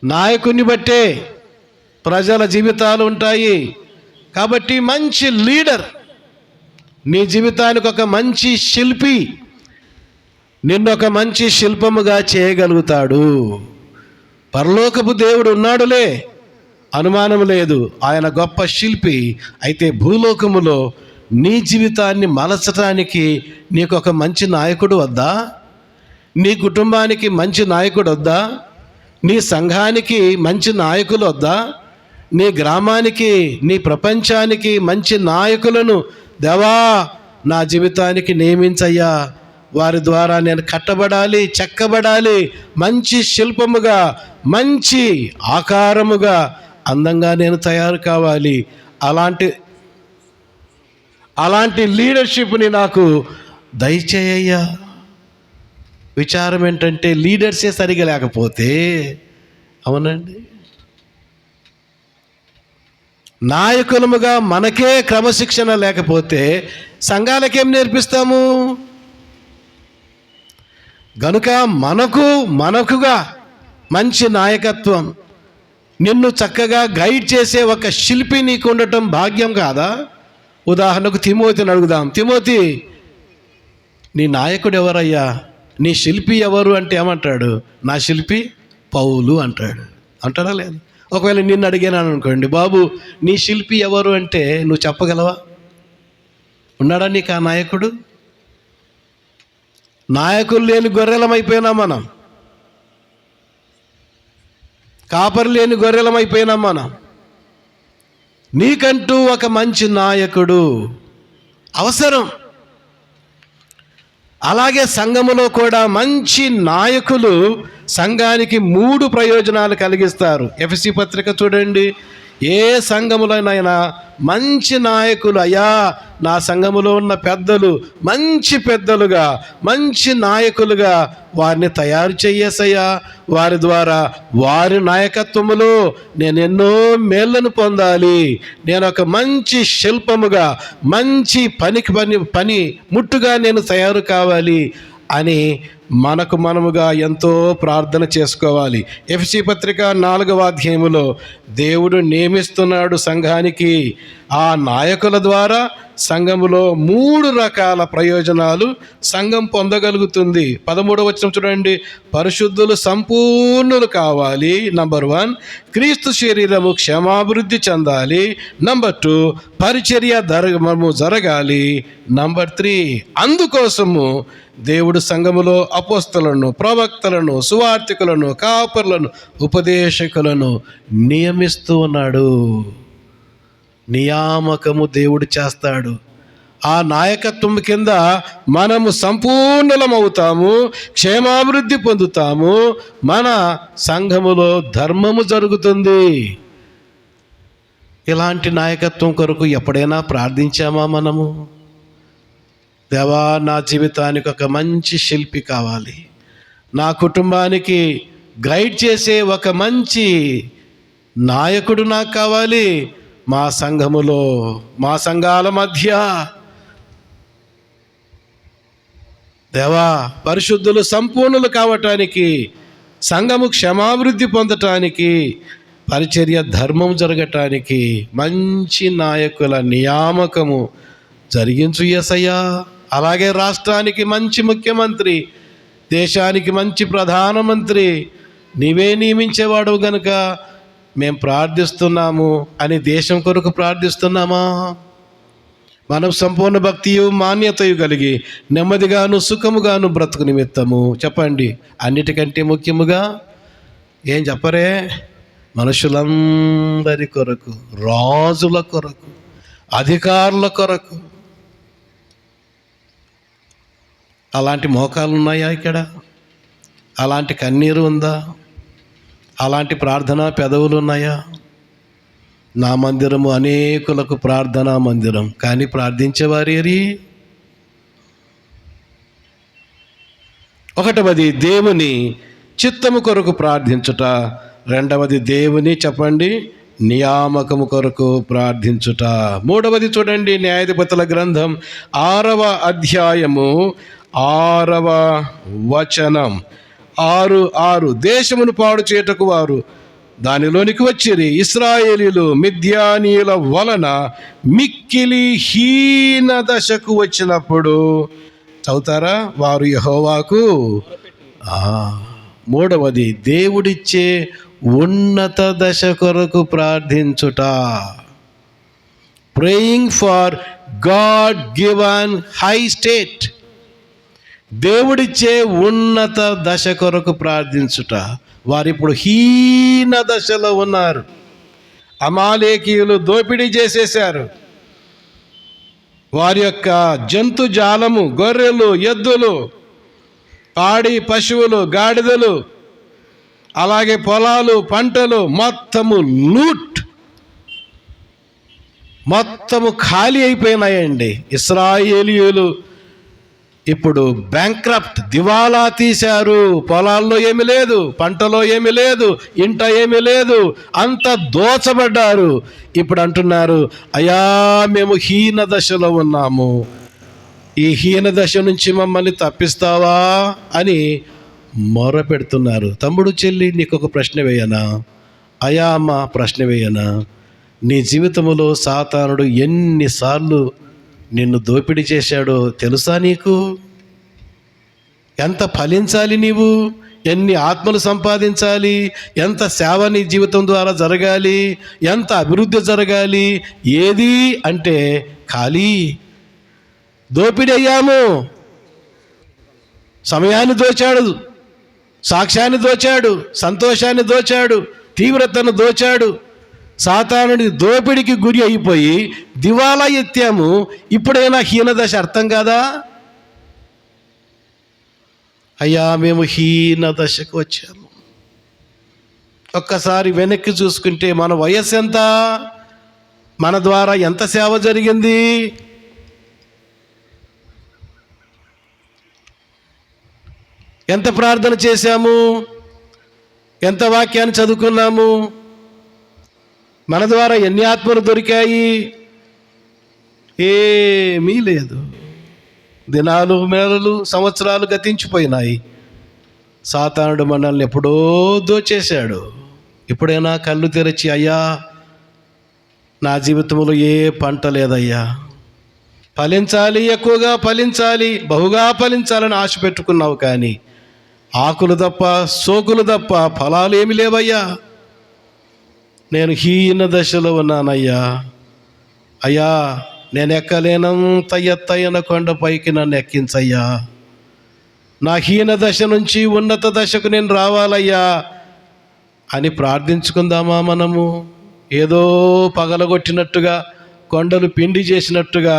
నాయకుని బట్టే ప్రజల జీవితాలు ఉంటాయి. కాబట్టి మంచి లీడర్, నీ జీవితానికి ఒక మంచి శిల్పి, నిన్ను ఒక మంచి శిల్పముగా చేయగలుగుతాడు. పరలోకపు దేవుడు ఉన్నాడులే, అనుమానం లేదు, ఆయన గొప్ప శిల్పి. అయితే భూలోకములో నీ జీవితాన్ని మలచటానికి నీకు ఒక మంచి నాయకుడు వద్దా? నీ కుటుంబానికి మంచి నాయకుడు వద్దా? నీ సంఘానికి మంచి నాయకులు వద్దా? నీ గ్రామానికి, నీ ప్రపంచానికి మంచి నాయకులను దేవా నా జీవితానికి నియమించయ్యా, వారి ద్వారా నేను కట్టబడాలి, చెక్కబడాలి, మంచి శిల్పముగా, మంచి ఆకారముగా, అందంగా నేను తయారు కావాలి. అలాంటి లీడర్షిప్ని నాకు దయచేయ్యా. విచారం ఏంటంటే లీడర్సే సరిగా లేకపోతే, అవునండి, నాయకులముగా మనకే క్రమశిక్షణ లేకపోతే సంఘాలకేం నేర్పిస్తాము? గనుక మనకుగా మంచి నాయకత్వం, నిన్ను చక్కగా గైడ్ చేసే ఒక శిల్పి నీకు ఉండటం భాగ్యం కాదా? ఉదాహరణకు తిమోతిని అడుగుదాం. తిమోతి, నీ నాయకుడు ఎవరయ్యా? నీ శిల్పి ఎవరు అంటే ఏమంటాడు? నా శిల్పి పౌలు అంటాడు. అంటాడా లేదు? ఒకవేళ నిన్ను అడిగాను అనుకోండి, బాబు నీ శిల్పి ఎవరు అంటే నువ్వు చెప్పగలవా? ఉన్నాడా నీకు ఆ నాయకుడు? నాయకులు లేని గొర్రెలమైపోయినాం మనం, కాపరి లేని గొర్రెలమైపోయినాం మనం. నీకంటూ ఒక మంచి నాయకుడు అవసరం. అలాగే సంఘములో కూడా మంచి నాయకులు సంఘానికి 3 ప్రయోజనాలు కలిగిస్తారు. ఎఫెసీ పత్రిక చూడండి. ఏ సంఘములోనైనా మంచి నాయకులు, అయ్యా నా సంఘములో ఉన్న పెద్దలు మంచి పెద్దలుగా, మంచి నాయకులుగా వారిని తయారు చెయ్యేసయ్యా. వారి ద్వారా, వారి నాయకత్వములో నేను ఎన్నో మేళ్లను పొందాలి. నేను ఒక మంచి శిల్పముగా, మంచి పని ముట్టుగా నేను తయారు కావాలి అని మనకు మనముగా ఎంతో ప్రార్థన చేసుకోవాలి. ఎఫెసీ పత్రిక 4వ అధ్యాయములో దేవుడు నియమిస్తున్నాడు సంఘానికి. ఆ నాయకుల ద్వారా సంఘములో 3 రకాల ప్రయోజనాలు సంఘం పొందగలుగుతుంది. 13వ వచనం చూడండి. పరిశుద్ధులు సంపూర్ణులు కావాలి. నంబర్ 1, క్రీస్తు శరీరము క్షేమాభివృద్ధి చెందాలి. నంబర్ 2, పరిచర్య ధర్మము జరగాలి. నంబర్ 3, అందుకోసము దేవుడు సంఘములో అపోస్తలను, ప్రవక్తలను, సువార్తికులను, కాపరులను, ఉపదేశకులను నియమిస్తూ ఉన్నాడు. నియామకము దేవుడు చేస్తాడు. ఆ నాయకత్వం కింద మనము సంపూర్ణమవుతాము, క్షేమాభివృద్ధి పొందుతాము, మన సంఘములో ధర్మము జరుగుతుంది. ఇలాంటి నాయకత్వం కొరకు ఎప్పుడైనా ప్రార్థించామా మనము? దేవా, నా జీవితానికి ఒక మంచి శిల్పి కావాలి, నా కుటుంబానికి గైడ్ చేసే ఒక మంచి నాయకుడు నాకు కావాలి. మా సంఘములో, మా సంఘాల మధ్య దేవా, పరిశుద్ధులు సంపూర్ణులు కావటానికి, సంఘము క్షమాభివృద్ధి పొందటానికి, పరిచర్య ధర్మం జరగటానికి మంచి నాయకుల నియామకము జరిగించు యేసయ్యా. అలాగే రాష్ట్రానికి మంచి ముఖ్యమంత్రి, దేశానికి మంచి ప్రధానమంత్రి నీవే నియమించేవాడు గనుక మేము ప్రార్థిస్తున్నాము అని దేశం కొరకు ప్రార్థిస్తున్నామా? మనం సంపూర్ణ భక్తియు మాన్యతయు కలిగి నెమ్మదిగాను సుఖముగాను బ్రతుకు నిమిత్తము చెప్పండి. అన్నిటికంటే ముఖ్యముగా ఏం చెప్పరే? మనుషులందరి కొరకు, రాజుల కొరకు, అధికారుల కొరకు. అలాంటి మోకాలు ఉన్నాయా ఇక్కడ? అలాంటి కన్నీరు ఉందా? అలాంటి ప్రార్థనా పెదవులు ఉన్నాయా? నా మందిరము అనేకులకు ప్రార్థనా మందిరం, కానీ ప్రార్థించేవారేరి? 1వది దేవుని చిత్తము కొరకు ప్రార్థించుట. 2వది దేవుని చెప్పండి నియామకము కొరకు ప్రార్థించుట. 3వది చూడండి, న్యాయాధిపతుల గ్రంథం 6వ అధ్యాయము 6వ వచనం. 6:6 దేశమును పాడు చేయుటకు వారు దానిలోనికి వచ్చిరి. ఇశ్రాయేలీయులు మిద్యానీయుల వలన మిక్కిలి హీన దశకు వచ్చినప్పుడు చదువుతారా? వారు యెహోవాకు 3వది దేవుడిచ్చే ఉన్నత దశ కొరకు ప్రార్థించుట. Praying for God given high state. దేవుడిచ్చే ఉన్నత దశ కొరకు ప్రార్థించుట. వారు ఇప్పుడు హీన దశలో ఉన్నారు. అమాలేకీయులు దోపిడీ చేసేశారు. వారి యొక్క జంతుజాలము, గొర్రెలు, ఎద్దులు, పాడి పశువులు, గాడిదలు, అలాగే పొలాలు, పంటలు మొత్తము లూట్, మొత్తము ఖాళీ అయిపోయినాయండి. ఇశ్రాయేలీయులు ఇప్పుడు బ్యాంక్రప్ట్, దివాలా తీశారు. పొలాల్లో ఏమీ లేదు, పంటలో ఏమీ లేదు, ఇంట ఏమీ లేదు, అంత దోచబడ్డారు. ఇప్పుడు అంటున్నారు, అయ్యా మేము హీన దశలో ఉన్నాము, ఈ హీన దశ నుంచి మమ్మల్ని తప్పిస్తావా అని మొర పెడుతున్నారు. తమ్ముడు, చెల్లి, నీకు ఒక ప్రశ్న వేయనా? అయ్యా అమ్మ, ప్రశ్న వేయనా? నీ జీవితంలో సాతానుడు ఎన్నిసార్లు నిన్ను దోపిడీ చేశాడో తెలుసా నీకు? ఎంత ఫలించాలి నీవు? ఎన్ని ఆత్మలు సంపాదించాలి? ఎంత సేవ నీ జీవితం ద్వారా జరగాలి? ఎంత అభివృద్ధి జరగాలి? ఏది అంటే ఖాళీ. దోపిడీ అయ్యాము. సమయాన్ని దోచాడు, సాక్ష్యాన్ని దోచాడు, సంతోషాన్ని దోచాడు, తీవ్రతను దోచాడు. సాతానుడి దోపిడికి గురి అయిపోయి దివాలా ఎత్తాము. ఇప్పుడైనా హీనదశ అర్థం కాదా? అయ్యా, మేము హీనదశకు వచ్చాము. ఒక్కసారి వెనక్కి చూసుకుంటే మన వయస్సు ఎంత, మన ద్వారా ఎంత సేవ జరిగింది? ఎంత ప్రార్థన చేశాము, ఎంత వాక్యాన్ని చదువుకున్నాము, మన ద్వారా ఎన్ని ఆత్మలు దొరికాయి? ఏమీ లేదు. దినాలు, నెలలు, సంవత్సరాలు గతించిపోయినాయి. సాతానుడు మనల్ని ఎప్పుడో దోచేశాడు. ఎప్పుడైనా కళ్ళు తెరచి, అయ్యా నా జీవితంలో ఏ పంట లేదయ్యా, ఫలించాలి, ఎక్కువగా ఫలించాలి, బహుగా ఫలించాలని ఆశ పెట్టుకున్నావు, కానీ ఆకులు తప్ప, సోకులు తప్ప ఫలాలు ఏమి లేవయ్యా. నేను హీన దశలో ఉన్నానయ్యా. అయ్యా, నేను ఎక్కలేనంత ఎత్తైన కొండపైకి నన్ను ఎక్కించయ్యా. నా హీన దశ నుంచి ఉన్నత దశకు నేను రావాలయ్యా అని ప్రార్థించుకుందామా మనము? ఏదో పగలగొట్టినట్టుగా, కొండలు పిండి చేసినట్టుగా,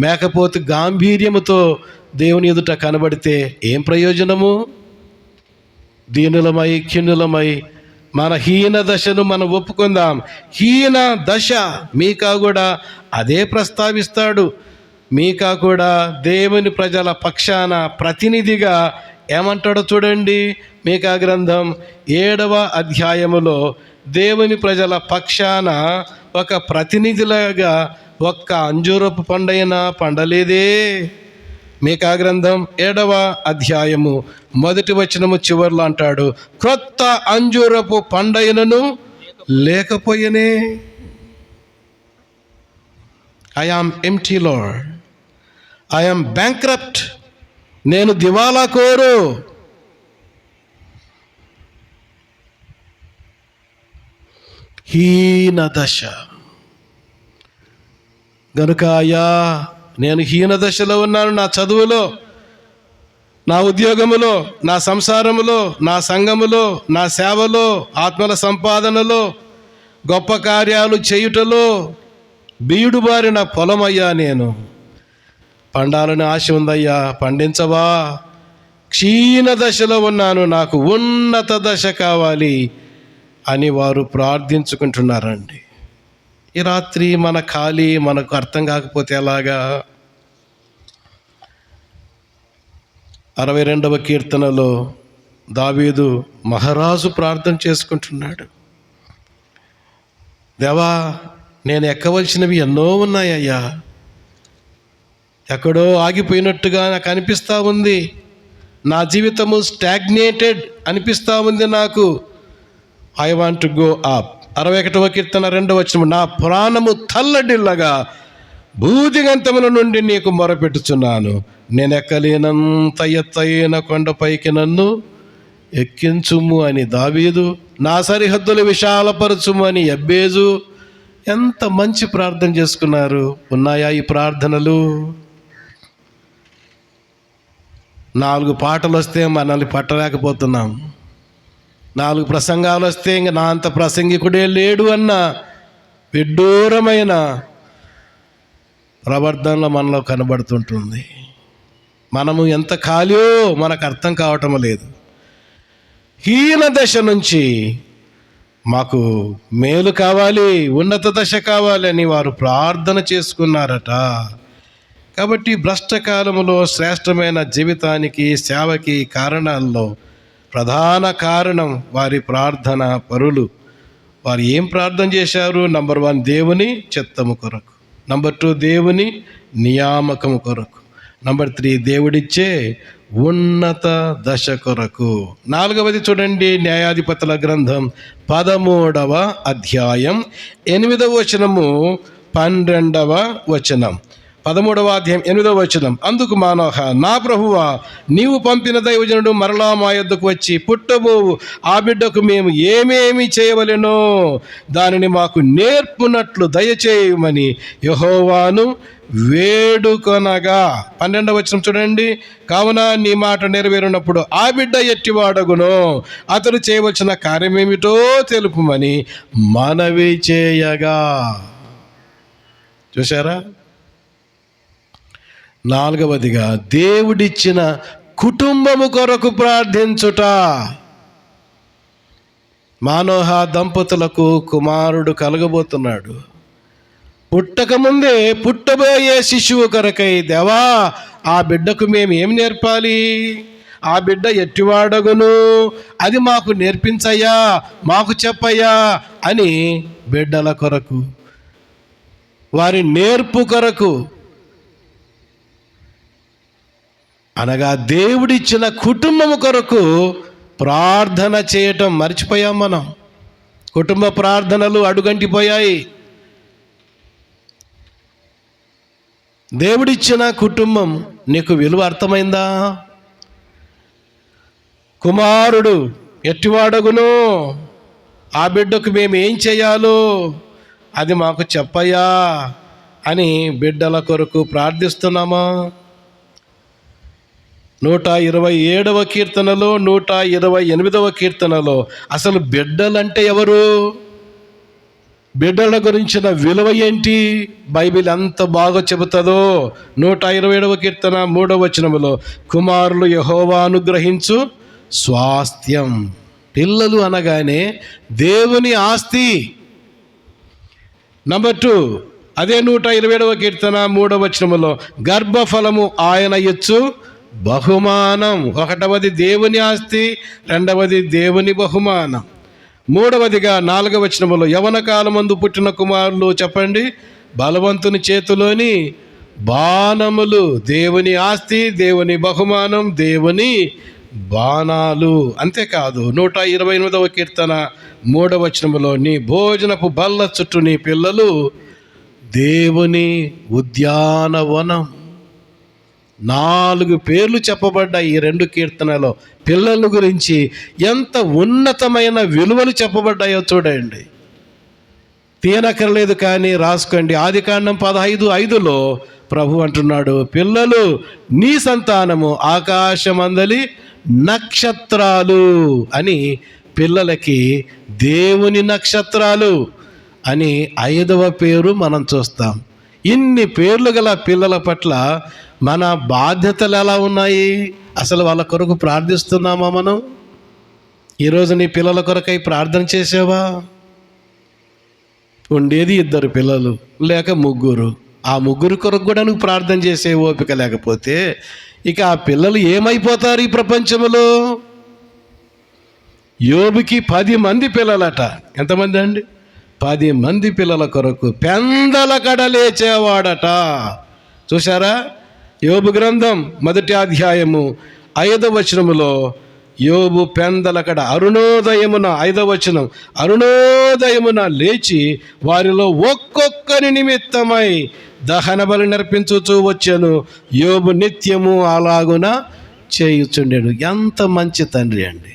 మేకపోతు గాంభీర్యముతో దేవుని ఎదుట కనబడితే ఏం ప్రయోజనము? దీనులమై, క్షీణులమై మన హీన దశను మనం ఒప్పుకుందాం. హీన దశ మీకా కూడా అదే ప్రస్తావిస్తాడు. మీకా కూడా దేవుని ప్రజల పక్షాన ప్రతినిధిగా ఏమంటాడో చూడండి. మీకా గ్రంథం 7వ అధ్యాయములో దేవుని ప్రజల పక్షాన ఒక ప్రతినిధిలాగా ఒక్క అంజూరపు పండైనా పండలేదే. మీకా గ్రంథం 7వ అధ్యాయము 1వ వచనము చివర్లో అంటాడు, క్రొత్త అంజూరపు పండైనను లేకపోయనే. I am empty Lord, I am bankrupt. నేను దివాలా కోరు. హీన దశ గనుక, అయ్యా నేను హీన దశలో ఉన్నాను. నా చదువులో, నా ఉద్యోగములో, నా సంసారములో, నా సంఘములో, నా సేవలో, ఆత్మల సంపాదనలో, గొప్ప కార్యాలు చేయుటలో బీడు బారిన పొలమయ్యా. నేను పండాలని ఆశ ఉందయ్యా, పండించవా? క్షీణ దశలో ఉన్నాను, నాకు ఉన్నత దశ కావాలి అని వారు ప్రార్థించుకుంటున్నారండి. ఈ రాత్రి మన ఖాళీ మనకు అర్థం కాకపోతే ఎలాగా? 62వ కీర్తనలో దావీదు మహారాజు ప్రార్థన చేసుకుంటున్నాడు. దేవా, నేను ఎక్కవలసినవి ఎన్నో ఉన్నాయ్యా, ఎక్కడో ఆగిపోయినట్టుగా నాకు అనిపిస్తూ ఉంది. నా జీవితము స్టాగ్నేటెడ్ అనిపిస్తూ ఉంది నాకు. I want to go up. 61వ కీర్తన 2వ వచనం, నా ప్రాణము తల్లడిల్లగా భూదిగంతముల నుండి నీకు మొరపెట్టుచున్నాను. నేను ఎక్కలేనంత ఎత్తైన కొండపైకి నన్ను ఎక్కించుము అని దావీదు, నా సరిహద్దులు విశాలపరచుము అని యబ్బేజు ఎంత మంచి ప్రార్థన చేసుకున్నారు. ఉన్నాయా ఈ ప్రార్థనలు? 4 పాటలు వస్తే మనల్ని పట్టలేకపోతున్నాం. 4 ప్రసంగాలు వస్తే ఇంక నా అంత ప్రసంగికుడే లేడు అన్న విడ్డూరమైన ప్రవర్తనలో మనలో కనబడుతుంటుంది. మనము ఎంత ఖాళీయో మనకు అర్థం కావటం లేదు. హీన దశ నుంచి మాకు మేలు కావాలి, ఉన్నత దశ కావాలి అని వారు ప్రార్థన చేసుకున్నారట. కాబట్టి భ్రష్టకాలములో శ్రేష్టమైన జీవితానికి, సేవకి కారణాల్లో ప్రధాన కారణం వారి ప్రార్థన పరులు. వారు ఏం ప్రార్థన చేశారు? నంబర్ 1 దేవుని చిత్తము కొరకు, నంబర్ 2 దేవుని నియామకము కొరకు, నంబర్ 3 దేవుడిచ్చే ఉన్నత దశ కొరకు. 4వది చూడండి, న్యాయాధిపతుల గ్రంథం 13వ అధ్యాయం 8వ వచనము 12వ వచనం. 13వ అధ్యాయం 8వ వచనం. అందుకు మానోహ, నా ప్రభువా, నీవు పంపిన దైవజనుడు మరలా మా యొద్దకు వచ్చి పుట్టబోవు ఆ బిడ్డకు మేము ఏమేమి చేయవలెనో దానిని మాకు నేర్పునట్లు దయచేయమని యెహోవాను వేడుకొనగా. 12వ వచనం చూడండి. కావున నీ మాట నెరవేరినప్పుడు ఆ బిడ్డ ఎట్టివాడగునో అతడు చేయవలసిన కార్యమేమిటో తెలుపుమని మనవి చేయగా. చూసారా? 4వదిగా దేవుడిచ్చిన కుటుంబము కొరకు ప్రార్థించుట. మానోహ దంపతులకు కుమారుడు కలగబోతున్నాడు. పుట్టకముందే పుట్టబోయే శిశువు కొరకై, దేవా ఆ బిడ్డకు మేము ఏం నేర్పాలి, ఆ బిడ్డ ఎట్టివాడగును, అది మాకు నేర్పించయ్యా, మాకు చెప్పయ్యా అని బిడ్డల కొరకు, వారి నేర్పు కొరకు, అనగా దేవుడిచ్చిన కుటుంబం కొరకు ప్రార్థన చేయటం మర్చిపోయాం మనం. కుటుంబ ప్రార్థనలు అడుగంటిపోయాయి. దేవుడిచ్చిన కుటుంబం నీకు విలువ అర్థమైందా? కుమారుడు ఎట్టివాడగును, ఆ బిడ్డకు మేము ఏం చేయాలో అది మాకు చెప్పయ్యా అని బిడ్డల కొరకు ప్రార్థిస్తున్నామా? 127వ కీర్తనలో 128వ కీర్తనలో అసలు బిడ్డలంటే ఎవరు, బిడ్డల గురించిన విలువ ఏంటి బైబిల్ ఎంత బాగా చెబుతుందో. 127వ కీర్తన 3వ వచనములో, కుమారులు యెహోవా అనుగ్రహించు స్వాస్థ్యం. పిల్లలు అనగానే దేవుని ఆస్తి. నంబర్ 2, అదే 127వ కీర్తన 3వ వచనములో, గర్భఫలము ఆయన ఇచ్చు బహుమానం. 1వది దేవుని ఆస్తి, 2వది దేవుని బహుమానం. 3వదిగా 4వ వచనములో, యవన కాలమందు పుట్టిన కుమారులు చెప్పండి, బలవంతుని చేతిలోని బాణములు. దేవుని ఆస్తి, దేవుని బహుమానం, దేవుని బాణాలు. అంతేకాదు 128వ కీర్తన 3వ వచనములో, నీ భోజనపు బల్ల చుట్టూ నీ పిల్లలు దేవుని ఉద్యానవనం. 4 పేర్లు చెప్పబడ్డాయి ఈ 2 కీర్తనలో. పిల్లల గురించి ఎంత ఉన్నతమైన విలువలు చెప్పబడ్డాయో చూడండి. తీయనక్కర్లేదు కానీ రాసుకోండి. ఆదికాండం 15:5లో ప్రభు అంటున్నాడు, పిల్లలు నీ సంతానము ఆకాశమందలి నక్షత్రాలు అని. పిల్లలకి దేవుని నక్షత్రాలు అని 5వ పేరు మనం చూస్తాం. ఇన్ని పేర్లు గల పిల్లల పట్ల మన బాధ్యతలు ఎలా ఉన్నాయి? అసలు వాళ్ళ కొరకు ప్రార్థిస్తున్నామా మనం? ఈరోజు నీ పిల్లల కొరకై ప్రార్థన చేసావా? ఉండేది 2 పిల్లలు లేక 3. ఆ 3 కొరకు కూడా నువ్వు ప్రార్థన చేసే ఓపిక లేకపోతే ఇక ఆ పిల్లలు ఏమైపోతారు ఈ ప్రపంచంలో? యోబుకి 10 మంది పిల్లలట. ఎంతమంది అండి? 10 మంది పిల్లల కొరకు పెందల కడ లేచేవాడట. చూసారా? యోబు గ్రంథం 1వ అధ్యాయము 5వ వచనములో, యోబు పెందలకడ అరుణోదయమున, 5వ వచనం, అరుణోదయమున లేచి వారిలో ఒక్కొక్కరి నిమిత్తమై దహన బలి నర్పించుచూ వచ్చాను. యోబు నిత్యము అలాగున చేయుచుండెను. ఎంత మంచి తండ్రి అండి!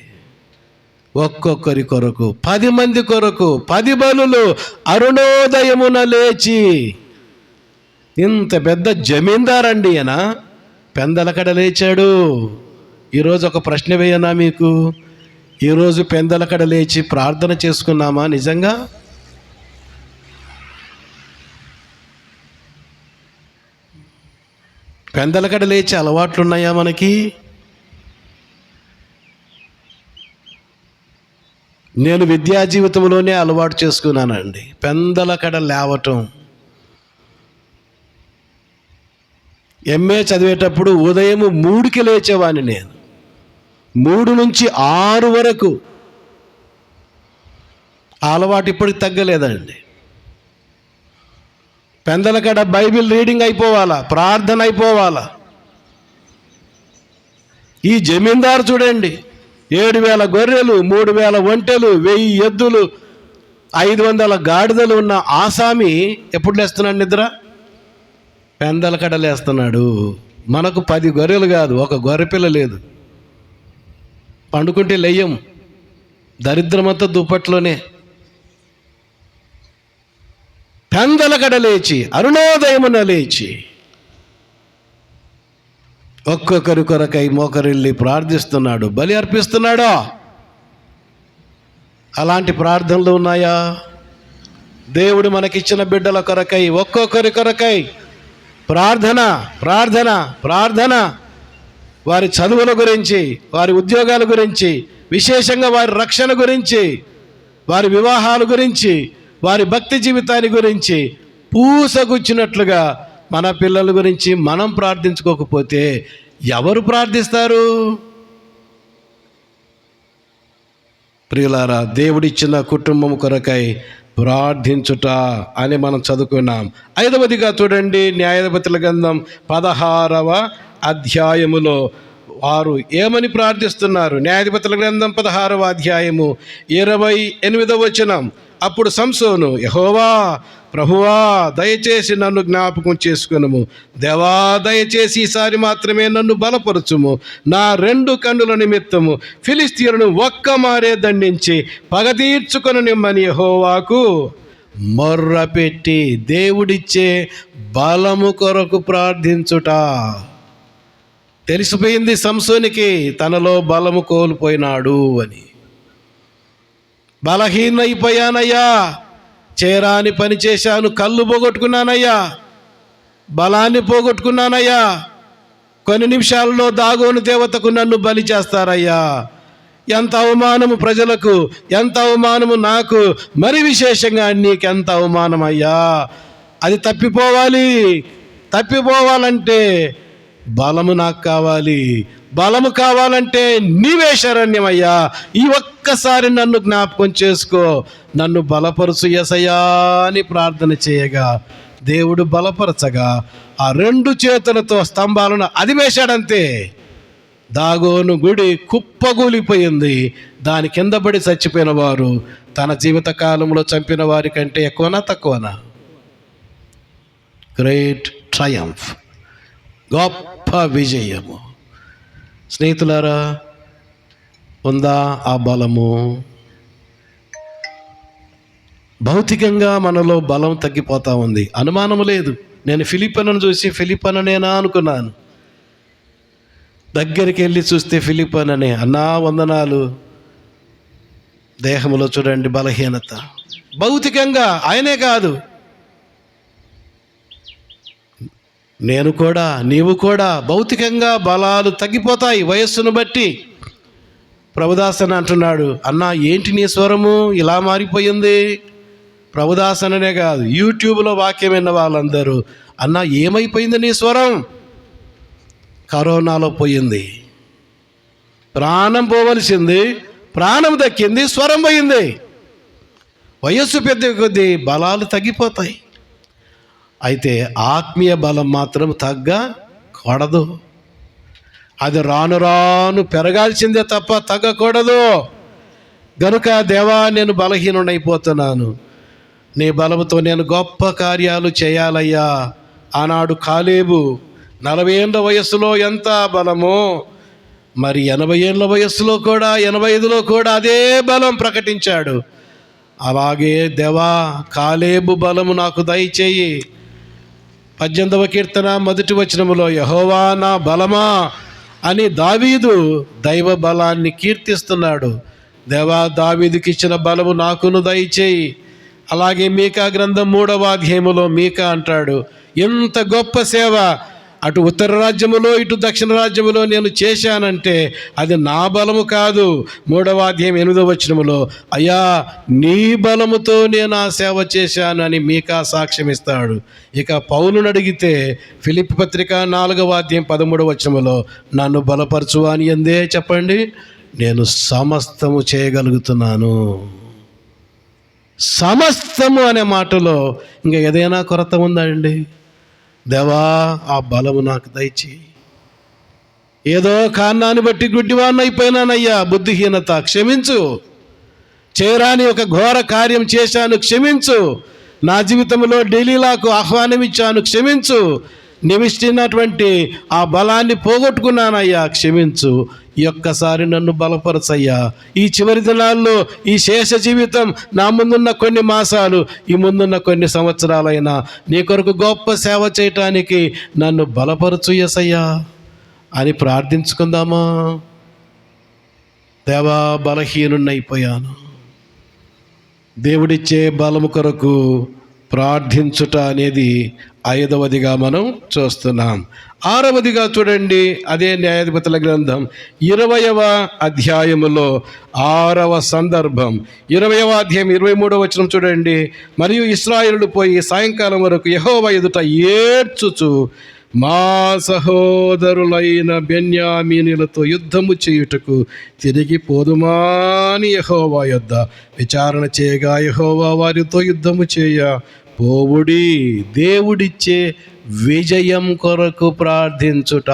ఒక్కొక్కరి కొరకు 10 మంది కొరకు 10 బలులు అరుణోదయమున లేచి. ఇంత పెద్ద జమీందార్ అండి ఈయన, పెందలకడ లేచాడు. ఈరోజు ఒక ప్రశ్న వేయనా మీకు? ఈరోజు పెందలకడ లేచి ప్రార్థన చేసుకున్నామా నిజంగా? పెందలకడ లేచి అలవాట్లున్నాయా మనకి? నేను విద్యా జీవితంలోనే అలవాటు చేసుకున్నానండి పెందలకడ లేవటం. ఎంఏ చదివేటప్పుడు ఉదయం 3కి లేచేవాడిని నేను. 3 నుంచి 6 వరకు. ఆ అలవాటు ఇప్పటికి తగ్గలేదండి. పెందలకడ బైబిల్ రీడింగ్ అయిపోవాలా, ప్రార్థన అయిపోవాలా. ఈ జమీందారు చూడండి, 7,000 గొర్రెలు, 3,000 ఒంటెలు, 1000 ఎద్దులు, 500 గాడిదలు ఉన్న ఆసామి ఎప్పుడు లేస్తున్నాడు నిద్ర? పెందల కడలేస్తున్నాడు. మనకు 10 గొర్రెలు కాదు, ఒక గొర్రెపిల్ల లేదు. పండుకుంటే లెయ్యం, దరిద్రమంతా దుప్పట్లోనే. పెందల కడలేచి అరుణోదయమున లేచి ఒక్కొక్కరి కొరకై మోకరిల్లి ప్రార్థిస్తున్నాడు, బలి అర్పిస్తున్నాడో. అలాంటి ప్రార్థనలు ఉన్నాయా? దేవుడు మనకిచ్చిన బిడ్డల కొరకై, ఒక్కొక్కరి కొరకై ప్రార్థన ప్రార్థన ప్రార్థన. వారి చదువుల గురించి, వారి ఉద్యోగాల గురించి, విశేషంగా వారి రక్షణ గురించి, వారి వివాహాల గురించి, వారి భక్తి జీవితాన్ని గురించి పూసగుచ్చినట్లుగా మన పిల్లల గురించి మనం ప్రార్థించుకోకపోతే ఎవరు ప్రార్థిస్తారు? ప్రియులారా, దేవుడిచ్చిన కుటుంబం కొరకై ప్రార్థించుట అని మనం చదువుకున్నాం. 5వదిగా చూడండి, న్యాయాధిపతుల గ్రంథం 16వ అధ్యాయములో వారు ఏమని ప్రార్థిస్తున్నారు? న్యాయాధిపతుల గ్రంథం 16వ అధ్యాయము 28వ వచనం. అప్పుడు సంసోను, యెహోవా ప్రభువా, దయచేసి నన్ను జ్ఞాపకం చేసుకునుము. దేవా, దయచేసి ఈసారి మాత్రమే నన్ను బలపరచుము. నా 2 కన్నుల నిమిత్తము ఫిలిస్తీయులను ఒక్కమారే దండించి పగ తీర్చుకొననిమ్మని యెహోవాకు మొర్రపెట్టి దేవుడిచ్చే బలము కొరకు ప్రార్థించుట. తెలిసిపోయింది సంసోనికి తనలో బలము కోల్పోయినాడు అని. బలహీనైపోయానయ్యా, చేరాని పని చేశాను, కళ్ళు పోగొట్టుకున్నానయ్యా, బలాన్ని పోగొట్టుకున్నానయ్యా, కొన్ని నిమిషాల్లో దాగోను దేవతకు నన్ను బలి చేస్తారయ్యా. ఎంత అవమానము ప్రజలకు, ఎంత అవమానము నాకు, మరి విశేషంగా నీకెంత అవమానమయ్యా. అది తప్పిపోవాలంటే బలము నాకు కావాలి. బలము కావాలంటే నీవే శరణ్యమయ్యా. ఈ ఒక్కసారి నన్ను జ్ఞాపకం చేసుకో, నన్ను బలపరుచు యేసయ్యా అని ప్రార్థన చేయగా దేవుడు బలపరచగా ఆ 2 చేతులతో స్తంభాలను అదివేశాడంతే. దాగోను గుడి కుప్పగూలిపోయింది. దాని కింద పడి చచ్చిపోయిన వారు తన జీవిత కాలంలో చంపిన వారి కంటే ఎక్కువనా తక్కువనా? గ్రేట్ ట్రయంఫ్, గొప్ప విజయము. స్నేహితులారా, ఉందా ఆ బలము? భౌతికంగా మనలో బలం తగ్గిపోతూ ఉంది, అనుమానం లేదు. నేను ఫిలిప్పనను చూసి ఫిలిప్పననేనా అనుకున్నాను. దగ్గరికి వెళ్ళి చూస్తే ఫిలిప్పననే. అన్నా వందనాలు. దేహంలో చూడండి బలహీనత. భౌతికంగా ఆయనే కాదు, నేను కూడా, నీవు కూడా భౌతికంగా బలాలు తగ్గిపోతాయి వయస్సును బట్టి. ప్రభుదాసన్ అంటున్నాడు, అన్నా ఏంటి నీ స్వరము ఇలా మారిపోయింది? ప్రభుదాసననే కాదు, యూట్యూబ్లో వాక్యం విన్న వాళ్ళందరూ, అన్నా ఏమైపోయింది నీ స్వరం? కరోనాలో పోయింది, ప్రాణం పోవలసింది, ప్రాణం దక్కింది, స్వరం పోయింది. వయస్సు పెద్ద కొద్దీ బలాలు తగ్గిపోతాయి. అయితే ఆత్మీయ బలం మాత్రం తగ్గకూడదు. అది రాను రాను పెరగాల్సిందే తప్ప తగ్గకూడదు. గనుక దేవా, నేను బలహీనుడైపోతున్నాను, నీ బలముతో నేను గొప్ప కార్యాలు చేయాలయ్యా. ఆనాడు కాలేబు 40 ఏళ్ళ వయస్సులో ఎంత బలమో, మరి 80 ఏళ్ళ వయస్సులో కూడా, 85లో కూడా అదే బలం ప్రకటించాడు. అలాగే దేవా, కాలేబు బలము నాకు దయచేయి. 18వ కీర్తన 1వ వచనములో యెహోవా నా బలమా అని దావీదు దైవ బలాన్ని కీర్తిస్తున్నాడు. దేవా, దావీదుకి ఇచ్చిన బలము నాకును దయచేయి. అలాగే మీకా గ్రంథం 3వ అధ్యాయములో మీకా అంటాడు, ఎంత గొప్ప సేవ అటు ఉత్తర రాజ్యములో ఇటు దక్షిణ రాజ్యములో నేను చేశానంటే అది నా బలము కాదు. 3వ అధ్యాయం 8వ వచనములో, అయ్యా నీ బలముతో నేను ఆ సేవ చేశాను అని మీకా సాక్ష్యం ఇస్తాడు. ఇక పౌలును అడిగితే ఫిలిప్పీ పత్రిక 4వ అధ్యాయం 13వ వచనములో, నన్ను బలపరచు అని ఎందే చెప్పండి, నేను సమస్తము చేయగలుగుతున్నాను. సమస్తము అనే మాటలో ఇంకా ఏదైనా కొరత ఉందా అండి? దేవా, ఆ బలము నాకు దయచేయి. ఏదో కారణాన్ని బట్టి గుడ్డివాడిని అయిపోయినానయ్యా, బుద్ధిహీనత క్షమించు. చేరాని ఒక ఘోర కార్యం చేశాను, క్షమించు. నా జీవితంలో డెలీలాకు ఆహ్వానం ఇచ్చాను, క్షమించు. నిమిష్టినటువంటి ఆ బలాన్ని పోగొట్టుకున్నానయ్యా, క్షమించు. ఈ ఒక్కసారి నన్ను బలపరచయ్యా. ఈ చివరి దినాల్లో, ఈ శేష జీవితం, నా ముందున్న కొన్ని మాసాలు, ఈ ముందున్న కొన్ని సంవత్సరాలైనా నీ కొరకు గొప్ప సేవ చేయటానికి నన్ను బలపరచు యేసయ్యా అని ప్రార్థించుకుందామా? దేవా, బలహీనున్నైపోయాను. దేవుడిచ్చే బలము కొరకు ప్రార్థించుట అనేది 5వదిగా మనం చూస్తున్నాం. 6వదిగా చూడండి, అదే న్యాయాధిపతుల గ్రంథం 20వ అధ్యాయములో 6వ సందర్భం, 20వ అధ్యాయం 23వ వచనం చూడండి. మరియు ఇశ్రాయేలులు పోయి సాయంకాలం వరకు యెహోవా ఎదుట ఏడ్చుచు, మా సహోదరులైన బెన్యామీనులతో యుద్ధము చేయుటకు తిరిగి పోదుమా అని యెహోవా యొద్ద విచారణ చేయగా, యెహోవా వారితో యుద్ధము చేయ పోవుడి, దేవుడిచ్చే విజయం కొరకు ప్రార్థించుట.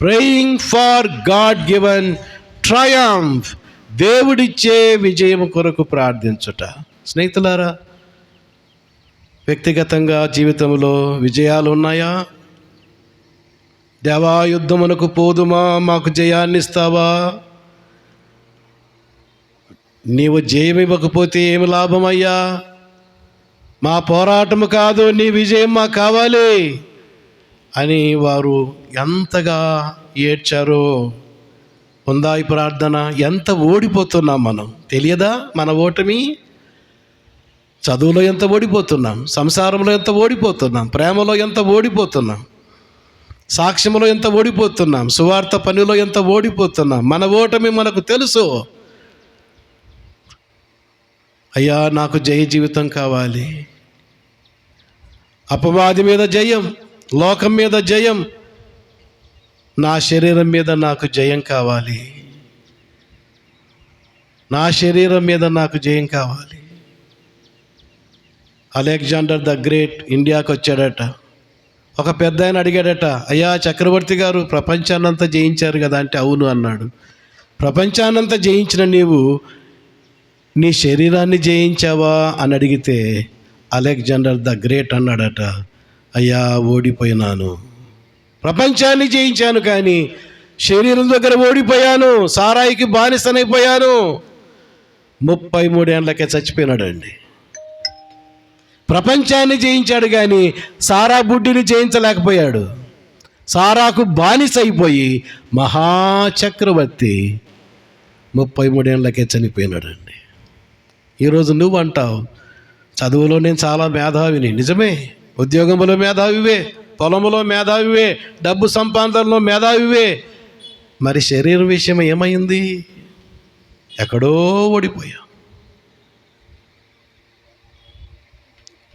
Praying for God given triumph, దేవుడిచ్చే విజయం కొరకు ప్రార్థించుట. స్నేహితులారా, వ్యక్తిగతంగా జీవితంలో విజయాలు ఉన్నాయా? దేవా, యుద్ధమునకు పోదుమా, మాకు జయాన్ని ఇస్తావా? నీవు జయం ఇవ్వకపోతే ఏమి లాభమయ్యా? మా పోరాటము కాదు, నీ విజయం మాకు కావాలి అని వారు ఎంతగా ఏడ్చారో. ఉందా ఈ ప్రార్థన? ఎంత ఓడిపోతున్నాం మనం, తెలియదా మన ఓటమి? చదువులో ఎంత ఓడిపోతున్నాం, సంసారంలో ఎంత ఓడిపోతున్నాం, ప్రేమలో ఎంత ఓడిపోతున్నాం, సాక్ష్యంలో ఎంత ఓడిపోతున్నాం, సువార్త పనిలో ఎంత ఓడిపోతున్నాం. మన ఓటమి మనకు తెలుసు. అయ్యా, నాకు జయ జీవితం కావాలి. అపవాది మీద జయం, లోకం మీద జయం, నా శరీరం మీద నాకు జయం కావాలి. నా శరీరం మీద నాకు జయం కావాలి. అలెగ్జాండర్ ద గ్రేట్ ఇండియాకి వచ్చాడట. ఒక పెద్ద ఆయన అడిగాడట, అయ్యా చక్రవర్తి గారు, ప్రపంచాన్నంతా జయించారు కదా అంటే అవును అన్నాడు. ప్రపంచాన్నంతా జయించిన నీవు నీ శరీరాన్ని జయించావా అని అడిగితే అలెగ్జాండర్ ద గ్రేట్ అన్నాడట, అయ్యా ఓడిపోయినాను. ప్రపంచాన్ని జయించాను కానీ శరీరం దగ్గర ఓడిపోయాను, సారాయికి బానిసనైపోయాను. 33 ఏళ్ళకే చచ్చిపోయినాడండి. ప్రపంచాన్ని జయించాడు కానీ సారా బుడ్డిని జయించలేకపోయాడు. సారాకు బానిస అయిపోయి మహాచక్రవర్తి 33 ఏళ్ళకే చనిపోయినాడండి. ఈరోజు నువ్వు అంటావు, చదువులో నేను చాలా మేధావిని. నిజమే, ఉద్యోగంలో మేధావివే, పొలంలో మేధావివే, డబ్బు సంపాదనలో మేధావివే. మరి శరీరం విషయం ఏమైంది? ఎక్కడో ఓడిపోయావు.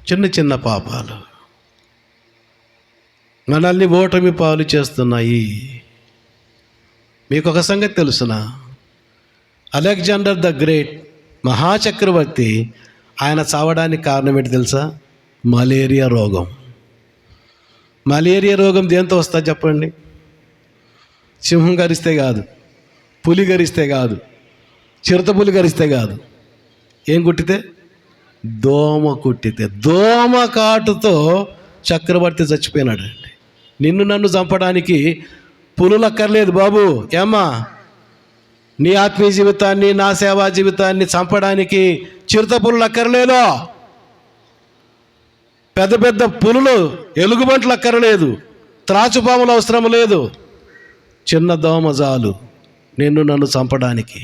చిన్న చిన్న పాపాలు మనల్ని ఓటమి పాలు చేస్తున్నాయి. మీకు ఒక సంగతి తెలుసునా? అలెగ్జాండర్ ద గ్రేట్ మహాచక్రవర్తి, ఆయన చావడానికి కారణం ఏంటి తెలుసా? మలేరియా రోగం. మలేరియా రోగం దేంతో వస్తా చెప్పండి? సింహం గరిస్తే కాదు, పులి గరిస్తే కాదు, చిరుతపులి గరిస్తే కాదు. ఏం కుట్టితే? దోమ కుట్టితే. దోమ కాటుతో చక్రవర్తి చచ్చిపోయినాడండి. నిన్ను నన్ను చంపడానికి పులులు అక్కర్లేదు బాబు. ఏమ్మా, నీ ఆత్మీయ జీవితాన్ని, నా సేవా జీవితాన్ని చంపడానికి చిరుత పులులు అక్కర్లేదు. పెద్ద పెద్ద పులులు, ఎలుగుబంట్లు అక్కర్లేదు, త్రాచుపాములు అవసరం లేదు. చిన్న దోమ చాలు నిన్ను నన్ను చంపడానికి.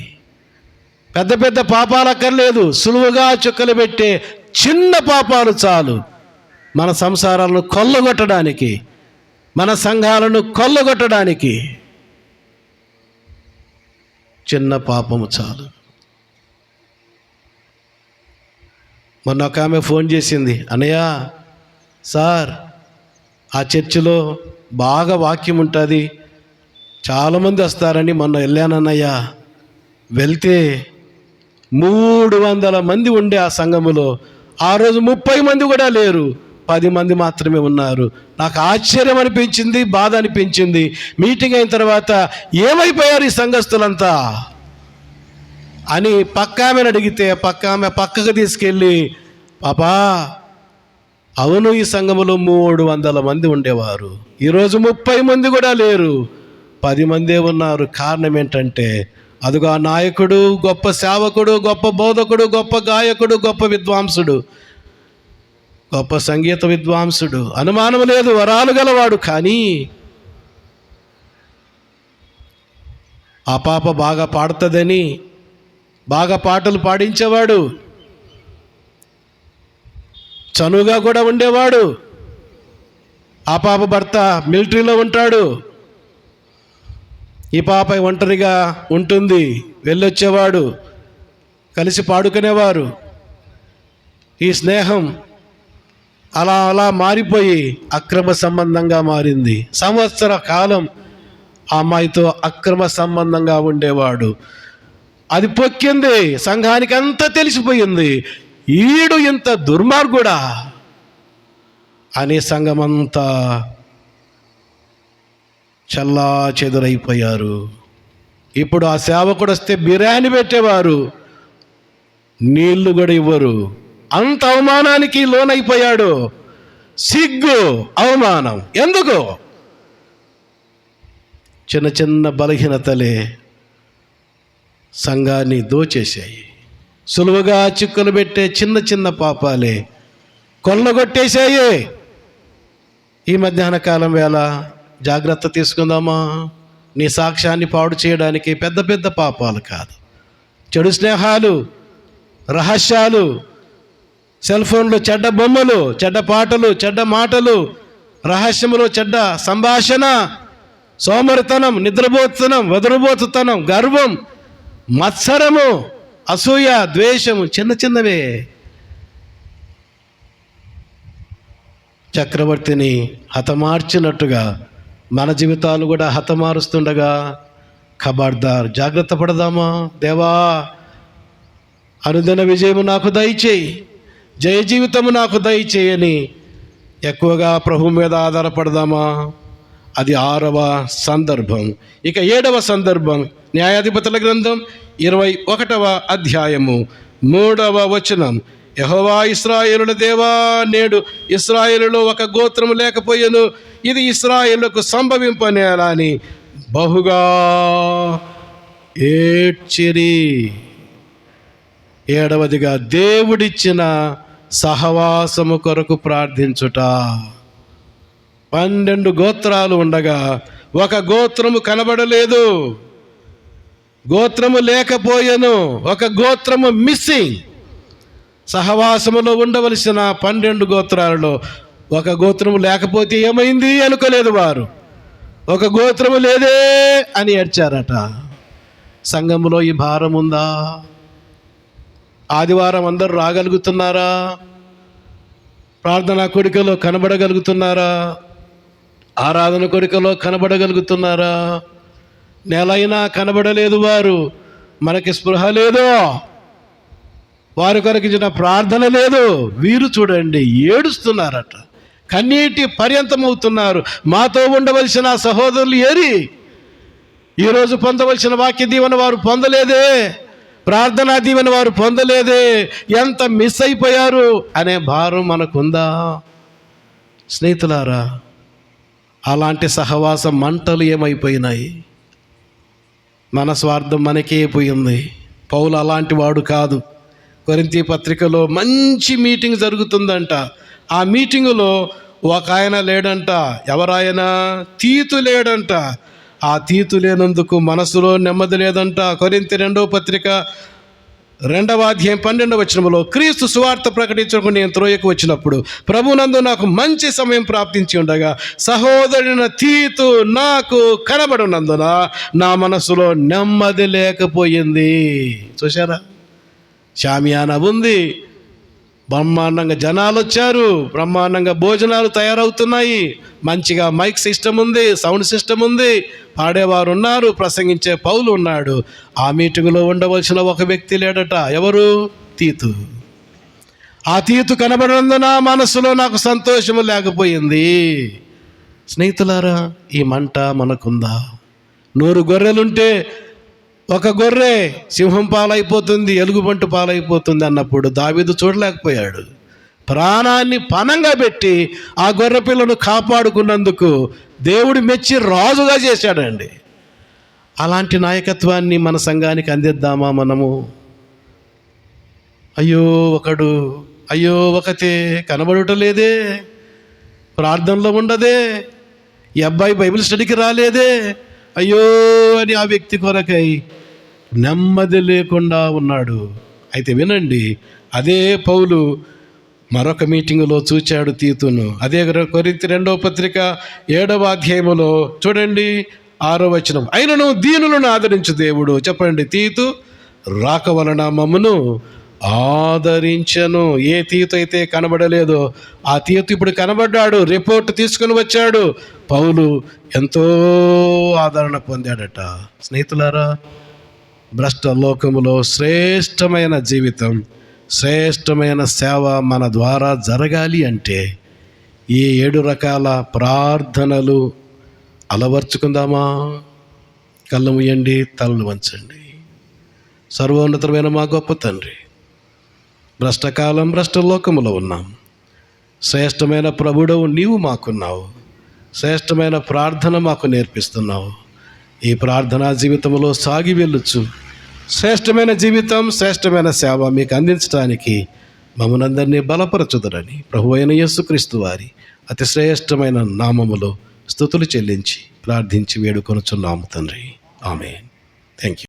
పెద్ద పెద్ద పాపాలు అక్కర్లేదు, సులువుగా చుక్కలు పెట్టే చిన్న పాపాలు చాలు మన సంసారాలను కొల్లగొట్టడానికి, మన సంఘాలను కొల్లగొట్టడానికి. చిన్న పాపము చాలు. మొన్న ఒక ఆమె ఫోన్ చేసింది, అన్నయ్య సార్, ఆ చర్చిలో బాగా వాక్యం ఉంటుంది, చాలామంది వస్తారని మొన్న వెళ్ళానన్నయ్య. వెళ్తే 300 మంది ఉండే ఆ సంఘములో ఆ రోజు 30 మంది కూడా లేరు, 10 మంది మాత్రమే ఉన్నారు. నాకు ఆశ్చర్యం అనిపించింది, బాధ అనిపించింది. మీటింగ్ అయిన తర్వాత ఏమైపోయారు ఈ సంఘస్థులంతా అని పక్క ఆమెను అడిగితే, పక్క ఆమె పక్కకు తీసుకెళ్ళి, పాపా అవును, ఈ సంఘములో 300 మంది ఉండేవారు. ఈరోజు 30 మంది కూడా లేరు, 10 మందే ఉన్నారు. కారణం ఏంటంటే అదుగా నాయకుడు, గొప్ప సేవకుడు, గొప్ప బోధకుడు, గొప్ప గాయకుడు, గొప్ప విద్వాంసుడు, గొప్ప సంగీత విద్వాంసుడు, అనుమానం లేదు, వరాలు గలవాడు. కానీ ఆ పాప బాగా పాడుతుందని బాగా పాటలు పాడించేవాడు, చనువుగా కూడా ఉండేవాడు. ఆ పాప భర్త మిలిటరీలో ఉంటాడు, ఈ పాప ఒంటరిగా ఉంటుంది, వెళ్ళొచ్చేవాడు, కలిసి పాడుకునేవారు. ఈ స్నేహం అలా అలా మారిపోయి అక్రమ సంబంధంగా మారింది. సంవత్సర కాలం ఆ అమ్మాయితో అక్రమ సంబంధంగా ఉండేవాడు. అది పొక్కింది, సంఘానికి అంతా తెలిసిపోయింది. ఈడు ఇంత దుర్మార్గుడా అనే సంఘమంతా చల్లా చెదురైపోయారు. ఇప్పుడు ఆ సేవకుడు వస్తే బిర్యానీ పెట్టేవారు, నీళ్లు కూడా ఇవ్వరు. అంత అవమానానికి లోనైపోయాడు. సిగ్గు, అవమానం. ఎందుకు? చిన్న చిన్న బలహీనతలే సంఘాన్ని దోచేశాయి. సులువుగా చిక్కులు పెట్టే చిన్న చిన్న పాపాలే కొల్లగొట్టేశాయి. ఈ మధ్యాహ్న కాలం వేళ జాగ్రత్త తీసుకుందామా? నీ సాక్ష్యాన్ని పాడు చేయడానికి పెద్ద పెద్ద పాపాలు కాదు, చెడు స్నేహాలు, రహస్యాలు, సెల్ ఫోన్లు, చెడ్డ బొమ్మలు, చెడ్డ పాటలు, చెడ్డ మాటలు, రహస్యములు, చెడ్డ సంభాషణ, సోమరితనం, నిద్రపోతుతనం, వదురుబోతుతనం, గర్వం, మత్సరము, అసూయ, ద్వేషము, చిన్న చిన్నవే చక్రవర్తిని హతమార్చినట్టుగా మన జీవితాలు కూడా హతమారుస్తుండగా ఖబర్దార్, జాగ్రత్త పడదామా? దేవా, అనుదిన విజయము నాకు దయచేయి, జయ జీవితము నాకు దయచేయని ఎక్కువగా ప్రభు మీద ఆధారపడదామా? అది 6వ సందర్భం. ఇక 7వ సందర్భం, న్యాయాధిపతుల గ్రంథం 21వ అధ్యాయము 3వ వచనం. యెహోవా ఇశ్రాయేలుల దేవా, నేడు ఇశ్రాయేలులో ఒక గోత్రము లేకపోయెను, ఇది ఇశ్రాయేలుకు సంభవింపనేలా అని బహుగా ఏడ్చిరి. 7వదిగా దేవుడిచ్చిన సహవాసము కొరకు ప్రార్థించుట. 12 గోత్రాలు ఉండగా ఒక గోత్రము కనబడలేదు, గోత్రము లేకపోయెను, ఒక గోత్రము మిస్సింగ్. సహవాసములో ఉండవలసిన 12 గోత్రాలలో ఒక గోత్రము లేకపోతే ఏమైంది అనుకోలేదు వారు. ఒక గోత్రము లేదే అని ఏడ్చారట. సంఘములో ఈ భారం ఉందా? ఆదివారం అందరూ రాగలుగుతున్నారా? ప్రార్థనా కోడికలో కనబడగలుగుతున్నారా? ఆరాధన కోడికలో కనబడగలుగుతున్నారా? నెలైనా కనబడలేదు వారు. మనకి స్పృహ లేదు, వారి కొరకించిన ప్రార్థన లేదు. వీరు చూడండి, ఏడుస్తున్నారట, కన్నీటి పర్యంతమవుతున్నారు. మాతో ఉండవలసిన సహోదరులు ఏరి? ఈరోజు పొందవలసిన వాక్య దీవెన వారు పొందలేదే, ప్రార్థనా దీవెన వారు పొందలేదే, ఎంత మిస్ అయిపోయారు అనే భారం మనకుందా? స్నేహితులారా, అలాంటి సహవాస మంటలు ఏమైపోయినాయి? మన స్వార్థం మనకే పోయింది. పౌలు అలాంటి వాడు కాదు. కొరింథీ పత్రికలో మంచి మీటింగ్ జరుగుతుందంట. ఆ మీటింగులో ఒక ఆయన లేడంట. ఎవరాయన? తీతు లేడంట. ఆ తీతు లేనందుకు మనసులో నెమ్మది లేదంట. కొరింథీ 2వ పత్రిక 2వ అధ్యాయం 12వ వచనంలో, క్రీస్తు సువార్త ప్రకటించడానికి నేను త్రోయకు వచ్చినప్పుడు ప్రభునందు నాకు మంచి సమయం ప్రాప్తించి ఉండగా సహోదరున తీతు నాకు కనబడినందున నా మనసులో నెమ్మది లేకపోయింది. చూశారా? షామియానా ఉంది, బ్రహ్మాండంగా జనాలు వచ్చారు, బ్రహ్మాండంగా భోజనాలు తయారవుతున్నాయి, మంచిగా మైక్ సిస్టమ్ ఉంది, సౌండ్ సిస్టమ్ ఉంది, పాడేవారు ఉన్నారు, ప్రసంగించే పౌలు ఉన్నాడు. ఆ మీటింగులో ఉండవలసిన ఒక వ్యక్తి లేడట. ఎవరు? తీతు. ఆ తీతు కనబడినందున మనసులో నాకు సంతోషము లేకపోయింది. స్నేహితులారా, ఈ మంట మనకుందా? 100 గొర్రెలుంటే ఒక గొర్రె సింహం పాలైపోతుంది, ఎలుగుబంటు పాలైపోతుంది అన్నప్పుడు దావీదు చూడలేకపోయాడు. ప్రాణాన్ని పణంగా పెట్టి ఆ గొర్రెపిల్లను కాపాడుకున్నందుకు దేవుడు మెచ్చి రాజుగా చేశాడండి. అలాంటి నాయకత్వాన్ని మన సంఘానికి అందిద్దామా మనము? అయ్యో ఒకడు, అయ్యో ఒకతే కనబడటం లేదే, ప్రార్థనలో ఉండదే, ఈ అబ్బాయి బైబిల్ స్టడీకి రాలేదే, అయ్యో అని ఆ వ్యక్తి కొరకై నెమ్మది లేకుండా ఉన్నాడు. అయితే వినండి, అదే పౌలు మరొక మీటింగులో చూచాడు తీతును. అదే కొరింథీ 2వ పత్రిక 7వ అధ్యాయములో చూడండి 6వ వచనం. అయినను దీనులను ఆదరించు దేవుడు, చెప్పండి, తీతు రాక వలన మమ్మను ఆదరించను. ఏ తీతు అయితే కనబడలేదో ఆ తీతు ఇప్పుడు కనబడ్డాడు, రిపోర్ట్ తీసుకుని వచ్చాడు. పౌలు ఎంతో ఆదరణ పొందాడట. స్నేహితులారా, భ్రష్ట లోకములో శ్రేష్టమైన జీవితం, శ్రేష్టమైన సేవ మన ద్వారా జరగాలి అంటే ఈ 7 రకాల ప్రార్థనలు అలవర్చుకుందామా? కళ్ళు మూయండి, తలలు వంచండి. సర్వోన్నతమైన మా గొప్ప తండ్రి, భ్రష్టకాలం భ్రష్ట లోకములో ఉన్నాం. శ్రేష్టమైన ప్రభుడవు నీవు మాకున్నావు. శ్రేష్టమైన ప్రార్థన మాకు నేర్పిస్తున్నావు. ఈ ప్రార్థనా జీవితంలో సాగి వెళ్ళొచ్చు. శ్రేష్టమైన జీవితం, శ్రేష్టమైన సేవ మీకు అందించడానికి మమ్మల్ని అందరినీ బలపరచుదరని ప్రభువైన యేసుక్రీస్తు వారి అతి శ్రేష్టమైన నామములో స్తుతులు చెల్లించి ప్రార్థించి వేడుకొనుచున్నాము తండ్రి. ఆమేన్. Thank you.